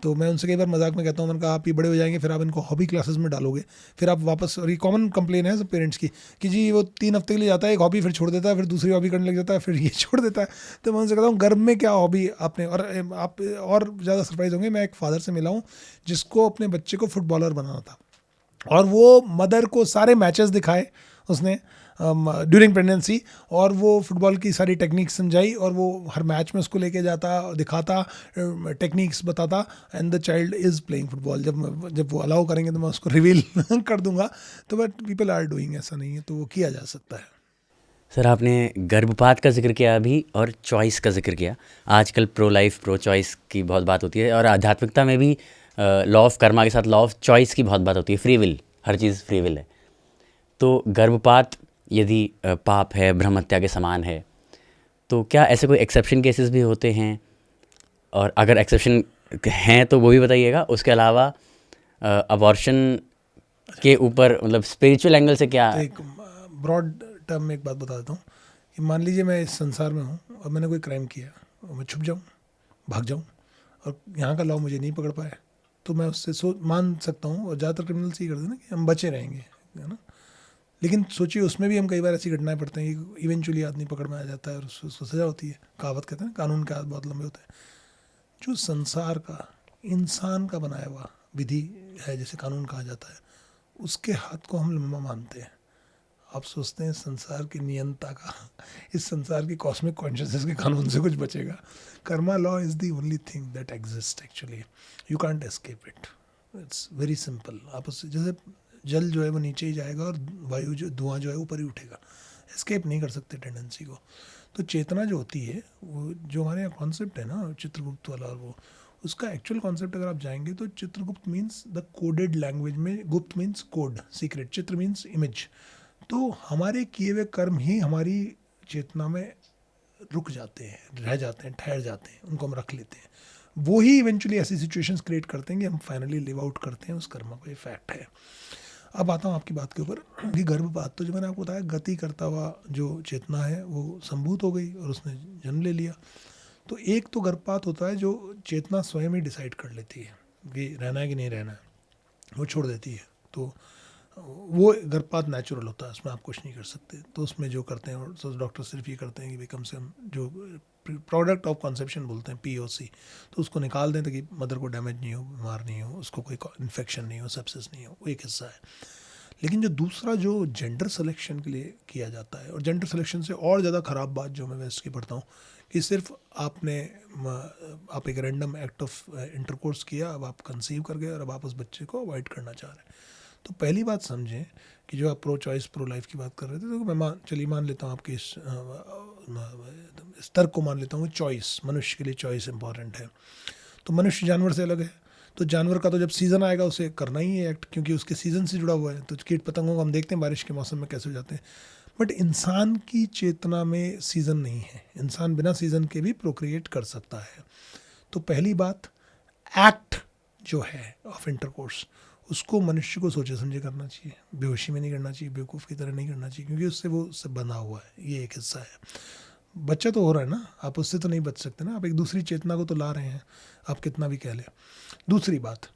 तो मैं उनसे कई बार मजाक में कहता हूँ, मैंने कहा आप ये बड़े हो जाएंगे, फिर आप इनको हॉबी क्लासेस में डालोगे, फिर आप वापस, और ये कॉमन कंप्लेन है सब पेरेंट्स की कि जी वो 3 हफ्ते के लिए जाता है एक हॉबी, फिर छोड़ देता है, फिर दूसरी हॉबी करने लग जाता है, फिर ये छोड़ देता है। तो मैं उनसे कहता हूँ गर्भ में क्या हॉबी आपने, और आप और ज़्यादा सरप्राइज होंगे, मैं एक फादर से मिला हूँ जिसको अपने बच्चे को फुटबॉलर बनाना था, और वो मदर को सारे मैचेस दिखाए उसने ड्यूरिंग प्रेगनेंसी, और वो फुटबॉल की सारी टेक्निक्स समझाई, और वो हर मैच में उसको लेके जाता, दिखाता, टेक्निक्स बताता, and the child is playing football. जब वो अलाउ करेंगे तो मैं उसको रिवील कर दूंगा। तो बट पीपल आर डूइंग, ऐसा नहीं है, तो वो किया जा सकता है। सर आपने गर्भपात का जिक्र किया अभी और चॉइस का जिक्र किया। आजकल प्रो लाइफ प्रो चॉइस की बहुत बात होती है, और आध्यात्मिकता में भी लॉ ऑफ कर्मा के साथ लॉ ऑफ चॉइस की बहुत बात होती है। Free will, her cheese free will है। तो गर्भपात यदि पाप है, ब्रह्म हत्या के समान है, तो क्या ऐसे कोई एक्सेप्शन केसेस भी होते हैं? और अगर एक्सेप्शन हैं तो वो भी बताइएगा। उसके अलावा अबॉर्शन के ऊपर मतलब स्पिरिचुअल एंगल से क्या? तो एक ब्रॉड टर्म में एक बात बता देता हूँ कि मान लीजिए मैं इस संसार में हूँ और मैंने कोई क्राइम किया, और मैं छुप जाऊँ, भाग जाऊँ, और यहाँ का लॉ मुझे नहीं पकड़ पाए, तो मैं उससे मान सकता हूँ, और ज़्यादातर क्रिमिनल्स ये करते हैं ना कि हम बचे रहेंगे, है ना। लेकिन सोचिए उसमें भी हम कई बार ऐसी घटनाएं पढ़ते हैं कि इवेंचुअली आदमी पकड़ में आ जाता है और उसको सजा होती है। कहावत कहते हैं कानून के हाथ बहुत लंबे होते हैं। जो संसार का, इंसान का बनाया हुआ विधि है, जैसे कानून कहा जाता है, उसके हाथ को हम लंबा मानते हैं। आप सोचते हैं संसार की नियंता का, इस संसार की कॉस्मिक कॉन्शियसनेस के कानून से कुछ बचेगा? Karma law is the only thing that exist actually, you can't escape it, it's very simple. आप उससे, जैसे जल जो है वो नीचे ही जाएगा और वायु जो, धुआं जो है ऊपर ही उठेगा, एस्केप नहीं कर सकते टेंडेंसी को। तो चेतना जो होती है, वो जो हमारे यहाँ कॉन्सेप्ट है ना चित्रगुप्त वाला, और वो उसका एक्चुअल कॉन्सेप्ट अगर आप जाएंगे तो Chitragupta means the coded language में, गुप्त मीन्स कोड, सीक्रेट, चित्र मीन्स इमेज। तो हमारे किए हुए कर्म ही हमारी चेतना में रुक जाते हैं, रह जाते हैं, ठहर जाते हैं, उनको हम रख लेते हैं। वो ही इवेंचुअली ऐसी सिचुएशंस क्रिएट करते हैं कि हम फाइनली लिव आउट करते हैं उस कर्म को। ये फैक्ट है। अब आता हूँ आपकी बात के ऊपर कि गर्भपात, तो जो मैंने आपको बताया, गति करता हुआ जो चेतना है वो संभूत हो गई और उसने जन्म ले लिया। तो एक तो गर्भपात होता है जो चेतना स्वयं ही डिसाइड कर लेती है कि रहना है कि नहीं रहना है, वो छोड़ देती है। तो वो गर्भपात नेचुरल होता है, उसमें आप कुछ नहीं कर सकते। तो उसमें जो करते हैं, और डॉक्टर सिर्फ ये करते हैं कि भाई कम से कम जो प्रोडक्ट ऑफ कंसेप्शन बोलते हैं POC, तो उसको निकाल दें ताकि मदर को डैमेज नहीं हो, बीमार नहीं हो, उसको कोई इन्फेक्शन नहीं हो, सेप्सिस नहीं हो, वो एक हिस्सा है। लेकिन जो दूसरा जो जेंडर सिलेक्शन के लिए किया जाता है, और जेंडर सिलेक्शन से और ज़्यादा ख़राब बात जो मैं वेस्ट की पढ़ता हूँ कि सिर्फ आप एक रैंडम एक्ट ऑफ इंटरकोर्स किया, अब आप कंसीव कर गए और अब आप उस बच्चे को अवॉइड करना चाह रहे हैं। तो पहली बात समझें कि जो आप प्रो चॉइस प्रो लाइफ की बात कर रहे थे, तो मैं चलिए मान लेता हूँ आपके इस तर्क को मान लेता हूँ, चॉइस, मनुष्य के लिए चॉइस इंपॉर्टेंट है। तो मनुष्य जानवर से अलग है, तो जानवर का तो जब सीज़न आएगा उसे करना ही है एक्ट, क्योंकि उसके सीज़न से जुड़ा हुआ है। तो कीट पतंगों को हम देखते हैं बारिश के मौसम में कैसे हो जाते हैं, बट इंसान की चेतना में सीज़न नहीं है। इंसान बिना सीज़न के भी प्रोक्रिएट कर सकता है। तो पहली बात, एक्ट जो है ऑफ इंटरकोर्स, उसको मनुष्य को सोचे समझे करना चाहिए, बेहोशी में नहीं करना चाहिए, बेवकूफ़ की तरह नहीं करना चाहिए, क्योंकि उससे वो उससे बंधा हुआ है। ये एक हिस्सा है। बच्चा तो हो रहा है ना, आप उससे तो नहीं बच सकते ना, आप एक दूसरी चेतना को तो ला रहे हैं, आप कितना भी कह लें। दूसरी बात,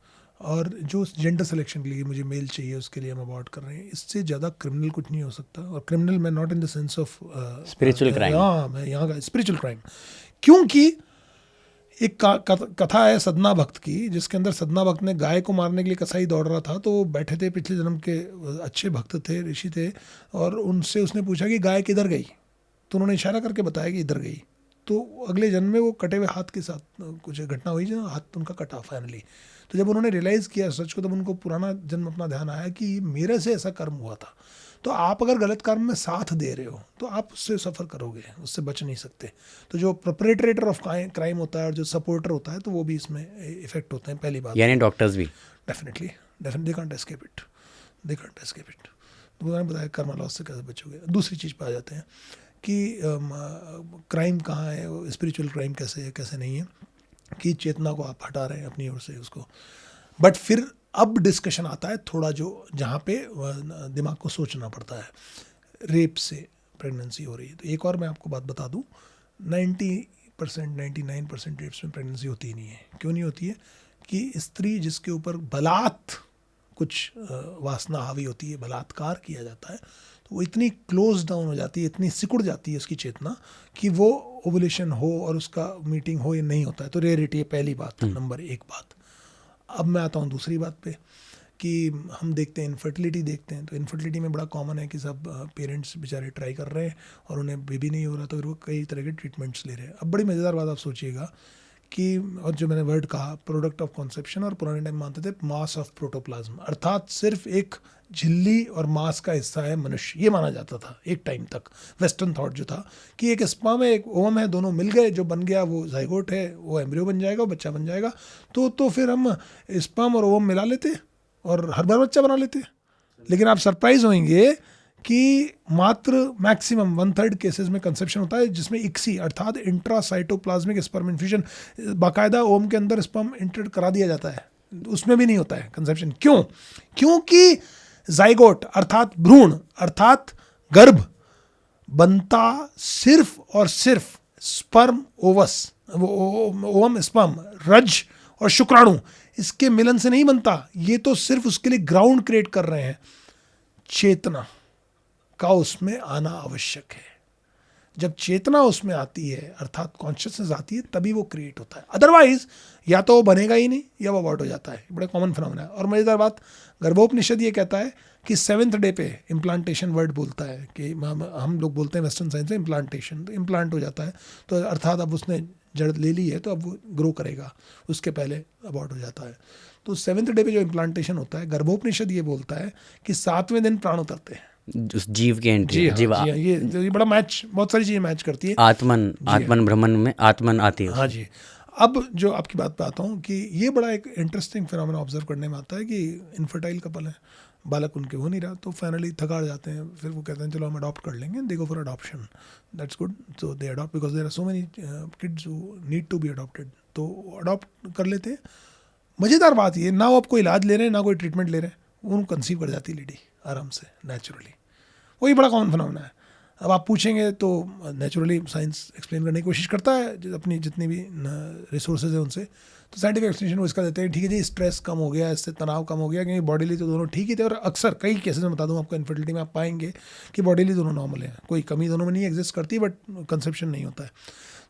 और जो जेंडर सिलेक्शन के लिए मुझे मेल चाहिए उसके लिए हम अबॉर्ट कर रहे हैं, इससे ज़्यादा क्रिमिनल कुछ नहीं हो सकता। और क्रिमिनल मैं not in the sense of spiritual crime, हाँ, मैं यहाँ का स्पिरिचुअल क्राइम, क्योंकि एक कथा है सदना भक्त की, जिसके अंदर सदना भक्त ने गाय को मारने के लिए कसाई दौड़ रहा था, तो वो बैठे थे, पिछले जन्म के अच्छे भक्त थे, ऋषि थे, और उनसे उसने पूछा कि गाय किधर गई, तो उन्होंने इशारा करके बताया कि इधर गई। तो अगले जन्म में वो कटे हुए हाथ के साथ कुछ घटना हुई जो हाथ उनका कटा फाइनली। तो जब उन्होंने रियलाइज़ किया सच को, तब उनको पुराना जन्म अपना ध्यान आया कि मेरे से ऐसा कर्म हुआ था। तो आप अगर गलत कर्म में साथ दे रहे हो तो आप उससे सफ़र करोगे, उससे बच नहीं सकते। तो जो परपेट्रेटर ऑफ क्राइम होता है और जो सपोर्टर होता है, तो वो भी इसमें इफेक्ट होते हैं। पहली बात, यानी डॉक्टर्स भी definitely they can't escape it, they can't escape it. तो मैंने बताया कर्मा लॉस से कैसे बचोगे। दूसरी चीज़ पे आ जाते हैं कि क्राइम कहाँ है, स्पिरिचुअल क्राइम कैसे है कैसे नहीं है, कि चेतना को आप हटा रहे हैं अपनी ओर से उसको। बट फिर अब डिस्कशन आता है थोड़ा जो जहाँ पे दिमाग को सोचना पड़ता है, रेप से प्रेगनेंसी हो रही है। तो एक और मैं आपको बात बता दूँ, 90% 99% रेप्स में प्रेगनेंसी होती ही नहीं है। क्यों नहीं होती है? कि स्त्री जिसके ऊपर बलात् कुछ वासना हावी होती है, बलात्कार किया जाता है, तो वो इतनी क्लोज डाउन हो जाती है, इतनी सिकुड़ जाती है उसकी चेतना कि वो ओवुलेशन हो और उसका मीटिंग हो ये नहीं होता है। तो रेयरिटी है, पहली बात, नंबर एक बात। अब मैं आता हूँ दूसरी बात पे कि हम देखते हैं इनफर्टिलिटी देखते हैं, तो इनफर्टिलिटी में बड़ा कॉमन है कि सब पेरेंट्स बेचारे ट्राई कर रहे हैं और उन्हें बेबी नहीं हो रहा, तो फिर वो कई तरह के ट्रीटमेंट्स ले रहे हैं। अब बड़ी मज़ेदार बात आप सोचिएगा कि, और जो मैंने वर्ड कहा प्रोडक्ट ऑफ कॉन्सेप्शन, और पुराने टाइम मानते थे मास ऑफ प्रोटोप्लाज्म, अर्थात सिर्फ एक झिल्ली और मांस का हिस्सा है मनुष्य, ये माना जाता था एक टाइम तक। वेस्टर्न थॉट जो था कि एक स्पर्म है एक ओवम है, दोनों मिल गए, जो बन गया वो जाइगोट है, वो एम्ब्रियो बन जाएगा, वो बच्चा बन जाएगा। तो फिर हम स्पर्म और ओवम मिला लेते और हर बार बच्चा बना लेते। लेकिन आप सरप्राइज होंगे कि मात्र मैक्सिमम 1/3 केसेस में कंसेप्शन होता है, जिसमें इक्सी अर्थात इंट्रासाइटोप्लाज्मिक स्पर्म इन्फ्यूजन, बाकायदा ओम के अंदर स्पर्म इंटर करा दिया जाता है, उसमें भी नहीं होता है कंसेप्शन। क्यों? क्योंकि जाइगोट अर्थात भ्रूण अर्थात गर्भ बनता सिर्फ और सिर्फ स्पर्म ओवस, ओवम स्पर्म रज और शुक्राणु, इसके मिलन से नहीं बनता। ये तो सिर्फ उसके लिए ग्राउंड क्रिएट कर रहे हैं। चेतना का उसमें आना आवश्यक है। जब चेतना उसमें आती है अर्थात कॉन्शियसनेस आती है, तभी वो क्रिएट होता है। अदरवाइज या तो वो बनेगा ही नहीं या वो अबॉर्ट हो जाता है। बड़ा कॉमन फिनोमेना है। और मजेदार बात, गर्भोपनिषद ये कहता है कि 7th डे पे इम्प्लांटेशन वर्ड बोलता है कि हम लोग बोलते हैं वेस्टर्न साइंस में इम्प्लांटेशन, तो इम्प्लांट हो जाता है, तो अर्थात अब उसने जड़ ले ली है तो अब वो ग्रो करेगा, उसके पहले अबॉर्ट हो जाता है। तो 7th डे पे जो इम्प्लांटेशन होता है, गर्भोपनिषद ये बोलता है कि 7वें दिन प्राण उतरते हैं उस जीव के एंट्री। जी हाँ, ये बड़ा मैच, बहुत सारी चीजें मैच करती है। आत्मन भ्रमण में आत्मन आती है। हाँ जी। अब जो आपकी बात पे आता हूँ कि ये बड़ा एक इंटरेस्टिंग फिनोमेना ऑब्जर्व करने में आता है कि इनफर्टाइल कपल है, बालक उनके हो नहीं रहा, तो फाइनली थका जाते हैं, फिर वो कहते हैं चलो हम अडॉप्ट कर लेंगे, they go for adoption, that's good, so they adopt because there are so many kids who need to be adopted, तो अडॉप्ट कर लेते हैं। मज़ेदार बात ये, ना वो आपको इलाज ले रहे हैं ना कोई ट्रीटमेंट ले रहे हैं, वो कंसीव कर जाती है लेडी आराम से, नेचुरली। वही बड़ा कॉमन फिनोमेना है। अब आप पूछेंगे तो नेचुरली साइंस एक्सप्लेन करने की कोशिश करता है अपनी जितनी भी रिसोर्सेज है उनसे, तो साइंटिफिक एक्सप्लेनेशन वो इसका देते हैं, ठीक है जी स्ट्रेस कम हो गया, इससे तनाव कम हो गया, क्योंकि बॉडीली तो दोनों ठीक ही थे। और अक्सर कई केसेस में बता दूं आपको, इनफर्टिलिटी में आप पाएंगे कि बॉडीली दोनों नॉर्मल है, कोई कमी दोनों में नहीं एग्जिस्ट करती, बट कंसेप्शन नहीं होता है।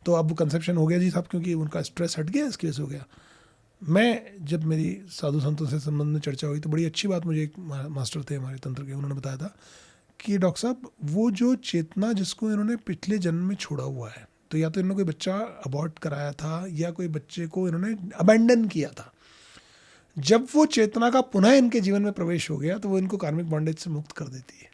तो अब कंसेप्शन हो गया जी साहब, क्योंकि उनका स्ट्रेस हट गया, इसकी वजह से हो गया। मैं जब मेरी साधु संतों से संबंध में चर्चा हुई तो बड़ी अच्छी बात मुझे एक मास्टर थे हमारे तंत्र के, उन्होंने बताया था कि डॉक्टर साहब वो जो चेतना जिसको इन्होंने पिछले जन्म में छोड़ा हुआ है, तो या तो इन्होंने कोई बच्चा अबॉर्ट कराया था या कोई बच्चे को इन्होंने अबैंडन किया था, जब वो चेतना का पुनः इनके जीवन में प्रवेश हो गया तो वो इनको कार्मिक बॉन्डेज से मुक्त कर देती है,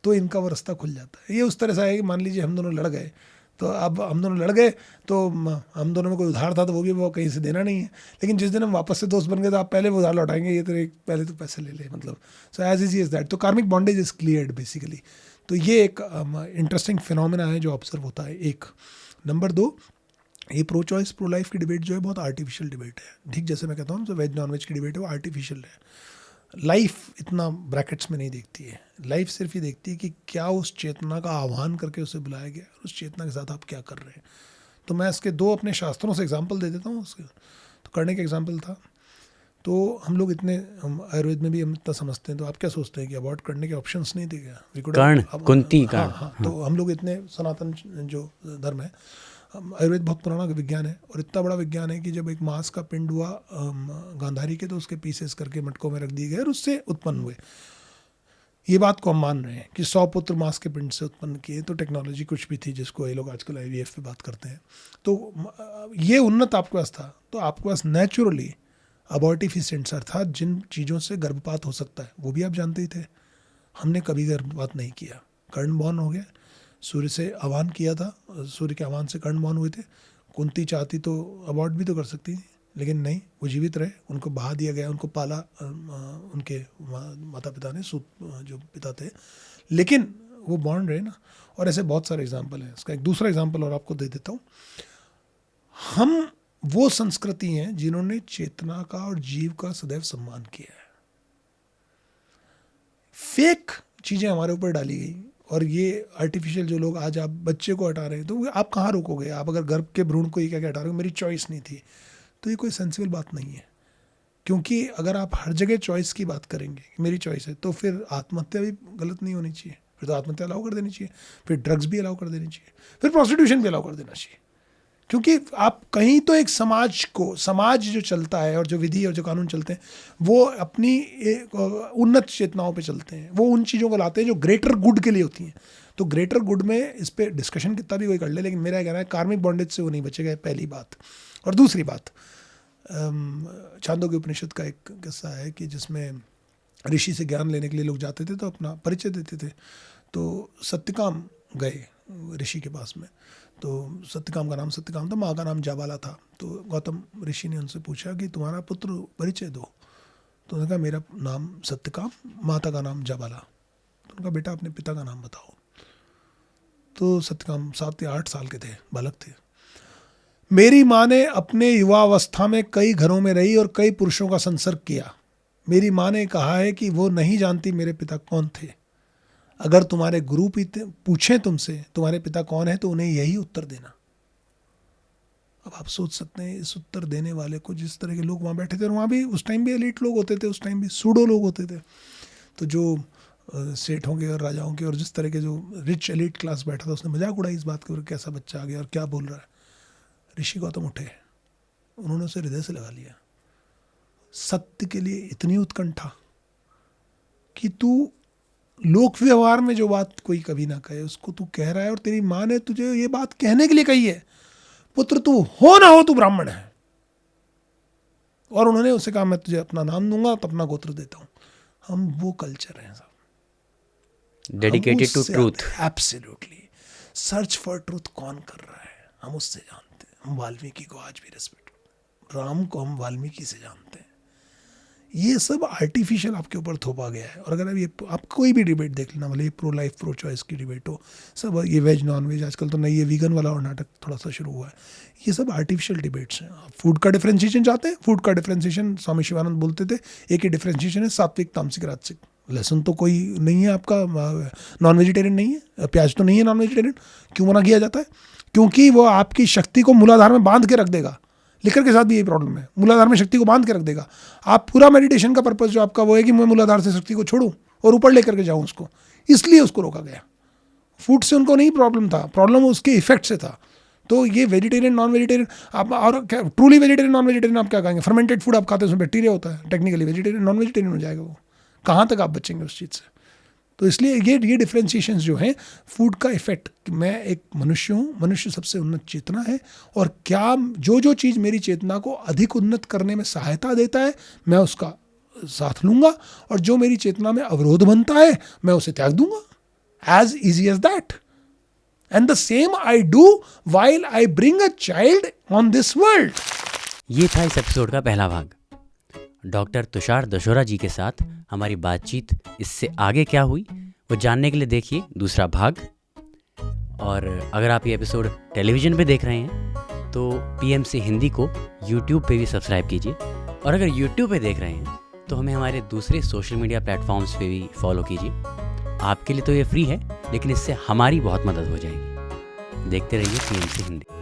तो इनका वो रास्ता खुल जाता है। ये उस तरह से है कि मान लीजिए हम दोनों लड़ गए, तो अब हम दोनों लड़ गए तो हम दोनों में कोई उधार था तो वो भी वो कहीं से देना नहीं है, लेकिन जिस दिन हम वापस से दोस्त बन गए तो आप पहले वो उधार लौटाएंगे, ये तो एक पहले तो पैसे ले ले, मतलब so as easy is that. तो karmic bondage is cleared basically. तो ये एक इंटरेस्टिंग फिनोमेना है जो ऑब्जर्व होता है। एक नंबर 2, ये प्रो चॉइस प्रो लाइफ की डिबेट जो है बहुत आर्टिफिशियल डिबेट है। ठीक जैसे मैं कहता हूँ जो वेज नॉन वेज की डिबेट है वो आर्टिफिशियल है। लाइफ इतना ब्रैकेट्स में नहीं देखती है, लाइफ सिर्फ ये देखती है कि क्या उस चेतना का आह्वान करके उसे बुलाया गया और उस चेतना के साथ आप क्या कर रहे हैं। तो मैं इसके 2 अपने शास्त्रों से एग्जांपल दे देता हूँ उसके। तो करने का एग्जांपल था, तो हम लोग इतने आयुर्वेद में भी हम इतना समझते हैं, तो आप क्या सोचते हैं कि अबॉर्ट करने के ऑप्शंस नहीं थे क्या? कुंती कर्ण। हाँ, तो हम लोग इतने सनातन जो धर्म है, आयुर्वेद बहुत पुराना विज्ञान है और इतना बड़ा विज्ञान है कि जब एक मांस का पिंड हुआ गांधारी के, तो उसके पीसेस करके मटकों में रख दिए गए और उससे उत्पन्न हुए। ये बात को हम मान रहे हैं कि 100 पुत्र मांस के पिंड से उत्पन्न किए, तो टेक्नोलॉजी कुछ भी थी जिसको ये लोग आजकल IVF पे बात करते हैं। तो ये उन्नत आपके पास था, तो आपके पास नेचुरली अबॉर्टिफिशेंट्स अर्थात जिन चीज़ों से गर्भपात हो सकता है वो भी आप जानते ही थे। हमने कभी गर्भपात नहीं किया, कर्ण बॉर्न हो गया, सूर्य से आह्वान किया था, सूर्य के आह्वान से कर्ण बॉर्न हुए थे। कुंती चाहती तो अबॉर्ट भी तो कर सकती थी, लेकिन नहीं, वो जीवित रहे, उनको बहा दिया गया, उनको पाला उनके माता पिता ने, जो पिता थे, लेकिन वो बॉन्ड रहे ना। और ऐसे बहुत सारे एग्जाम्पल हैं। इसका एक दूसरा एग्जाम्पल और आपको दे देता हूँ। हम वो संस्कृति हैं जिन्होंने चेतना का और जीव का सदैव सम्मान किया है। फेक चीजें हमारे ऊपर डाली गई, और ये आर्टिफिशियल जो लोग आज आप बच्चे को हटा रहे हैं, तो आप कहाँ रोकोगे? आप अगर गर्भ के भ्रूण को ही क्या हटा रहे हो, मेरी चॉइस नहीं थी, तो ये कोई सेंसिबल बात नहीं है। क्योंकि अगर आप हर जगह चॉइस की बात करेंगे, मेरी चॉइस है, तो फिर आत्महत्या भी गलत नहीं होनी चाहिए, फिर तो आत्महत्या अलाउ कर देनी चाहिए, फिर ड्रग्स भी अलाउ कर देनी चाहिए, फिर प्रोस्टिट्यूशन भी अलाउ कर देना चाहिए। क्योंकि आप कहीं तो एक समाज जो चलता है और जो विधि और जो कानून चलते हैं, वो अपनी उन्नत चेतनाओं पे चलते हैं, वो उन चीज़ों को लाते हैं जो ग्रेटर गुड के लिए होती हैं। तो ग्रेटर गुड में इस पर डिस्कशन कितना भी कोई कर ले, लेकिन मेरा कहना है कार्मिक बॉन्डेज से वो नहीं बचेगा, पहली बात। और दूसरी बात, छांदोग्य उपनिषद का एक किस्सा है कि जिसमें ऋषि से ज्ञान लेने के लिए लोग जाते थे तो अपना परिचय देते थे। तो सत्यकाम गए ऋषि के पास में, तो सत्यकाम का नाम सत्यकाम था, माँ का नाम जाबाला था। तो गौतम ऋषि ने उनसे पूछा कि तुम्हारा पुत्र परिचय दो। तो उन्होंने कहा मेरा नाम सत्यकाम, माता का नाम जाबाला। तो उन्होंने कहा बेटा अपने पिता का नाम बताओ। तो सत्यकाम 7 या 8 साल के थे, बालक थे। मेरी माँ ने अपने युवावस्था में कई घरों में रही और कई पुरुषों का संसर्ग किया। मेरी माँ ने कहा है कि वो नहीं जानती मेरे पिता कौन थे। अगर तुम्हारे गुरु पूछें तुमसे तुम्हारे पिता कौन है, तो उन्हें यही उत्तर देना। अब आप सोच सकते हैं इस उत्तर देने वाले को, जिस तरह के लोग वहाँ बैठे थे, और वहाँ भी उस टाइम भी एलीट लोग होते थे, उस टाइम भी सूडो लोग होते थे। तो जो सेठों के और राजाओं के और जिस तरह के जो रिच एलीट क्लास बैठा था, उसने मजाक उड़ाई इस बात के ऊपर, कैसा बच्चा आ गया और क्या बोल रहा है। ऋषि गौतम उठे, उन्होंने उसे हृदय से लगा लिया। सत्य के लिए इतनी उत्कंठा कि तू लोक व्यवहार में जो बात कोई कभी ना कहे, उसको तू कह रहा है, और तेरी माँ ने तुझे ये बात कहने के लिए कही है, पुत्र तू हो ना हो तू ब्राह्मण है। और उन्होंने उसे कहा मैं तुझे अपना नाम दूंगा तो अपना गोत्र देता हूं। हम वो कल्चर हैं सब, dedicated to truth. Absolutely. Search for truth कौन कर रहा है, हम उससे जानते हैं। हम वाल्मीकि को आज भी रिस्पेक्ट, राम को हम वाल्मीकि से जानते हैं। ये सब आर्टिफिशियल आपके ऊपर थोपा गया है। और अगर आप कोई भी डिबेट देख लेना, भले प्रो लाइफ प्रो चॉइस की डिबेट हो, सब ये वेज नॉन वेज, आजकल तो नई ये वीगन वाला और नाटक थोड़ा सा शुरू हुआ है, ये सब आर्टिफिशियल डिबेट्स हैं। फूड का डिफरेंशिएशन चाहते हैं, फूड का डिफरेंशिएशन स्वामी शिवानंद बोलते थे, एक ही डिफरेंशिएशन है सात्विक तामसिक राजसिक। लहसुन तो कोई नहीं है आपका, नॉन वेजिटेरियन नहीं है, प्याज तो नहीं है नॉन वेजिटेरियन। क्यों मना किया जाता है? क्योंकि वो आपकी शक्ति को मूलाधार में बांध के रख देगा। लिकर के साथ भी यही प्रॉब्लम है, मूलाधार में शक्ति को बांध के रख देगा। आप पूरा मेडिटेशन का पर्पस जो आपका वो है कि मैं मूलाधार से शक्ति को छोड़ूं और ऊपर लेकर के जाऊं उसको, इसलिए उसको रोका गया। फूड से उनको नहीं प्रॉब्लम था, प्रॉब्लम उसके इफेक्ट से था। तो ये वेजिटेरियन नॉन वेजिटेरियन आप, और ट्रूली वेजिटेरियन नॉन वेजिटेरियन आप क्या कहेंगे? फर्मेंटेड फूड आप खाते हैं उसमें बैक्टीरिया होता है, टेक्निकली वेजिटेरियन नॉन वेजिटेरियन हो जाएगा वो। कहाँ तक आप बचेंगे उस चीज़ से? तो इसलिए ये डिफरेंशिएशंस जो हैं, फूड का इफेक्ट, मैं एक मनुष्य हूँ, मनुष्य सबसे उन्नत चेतना है, और क्या जो चीज़ मेरी चेतना को अधिक उन्नत करने में सहायता देता है मैं उसका साथ लूँगा, और जो मेरी चेतना में अवरोध बनता है मैं उसे त्याग दूंगा। As easy as that. And the same I do while I bring a child on this world. ये था इस एपिसोड का पहला भाग। डॉक्टर तुषार दशोरा जी के साथ हमारी बातचीत इससे आगे क्या हुई वो जानने के लिए देखिए दूसरा भाग। और अगर आप ये एपिसोड टेलीविज़न पे देख रहे हैं तो PMC हिंदी को YouTube पे भी सब्सक्राइब कीजिए, और अगर YouTube पे देख रहे हैं तो हमें हमारे दूसरे सोशल मीडिया प्लेटफॉर्म्स पे भी फॉलो कीजिए। आपके लिए तो ये फ्री है, लेकिन इससे हमारी बहुत मदद हो जाएगी। देखते रहिए PMC हिंदी।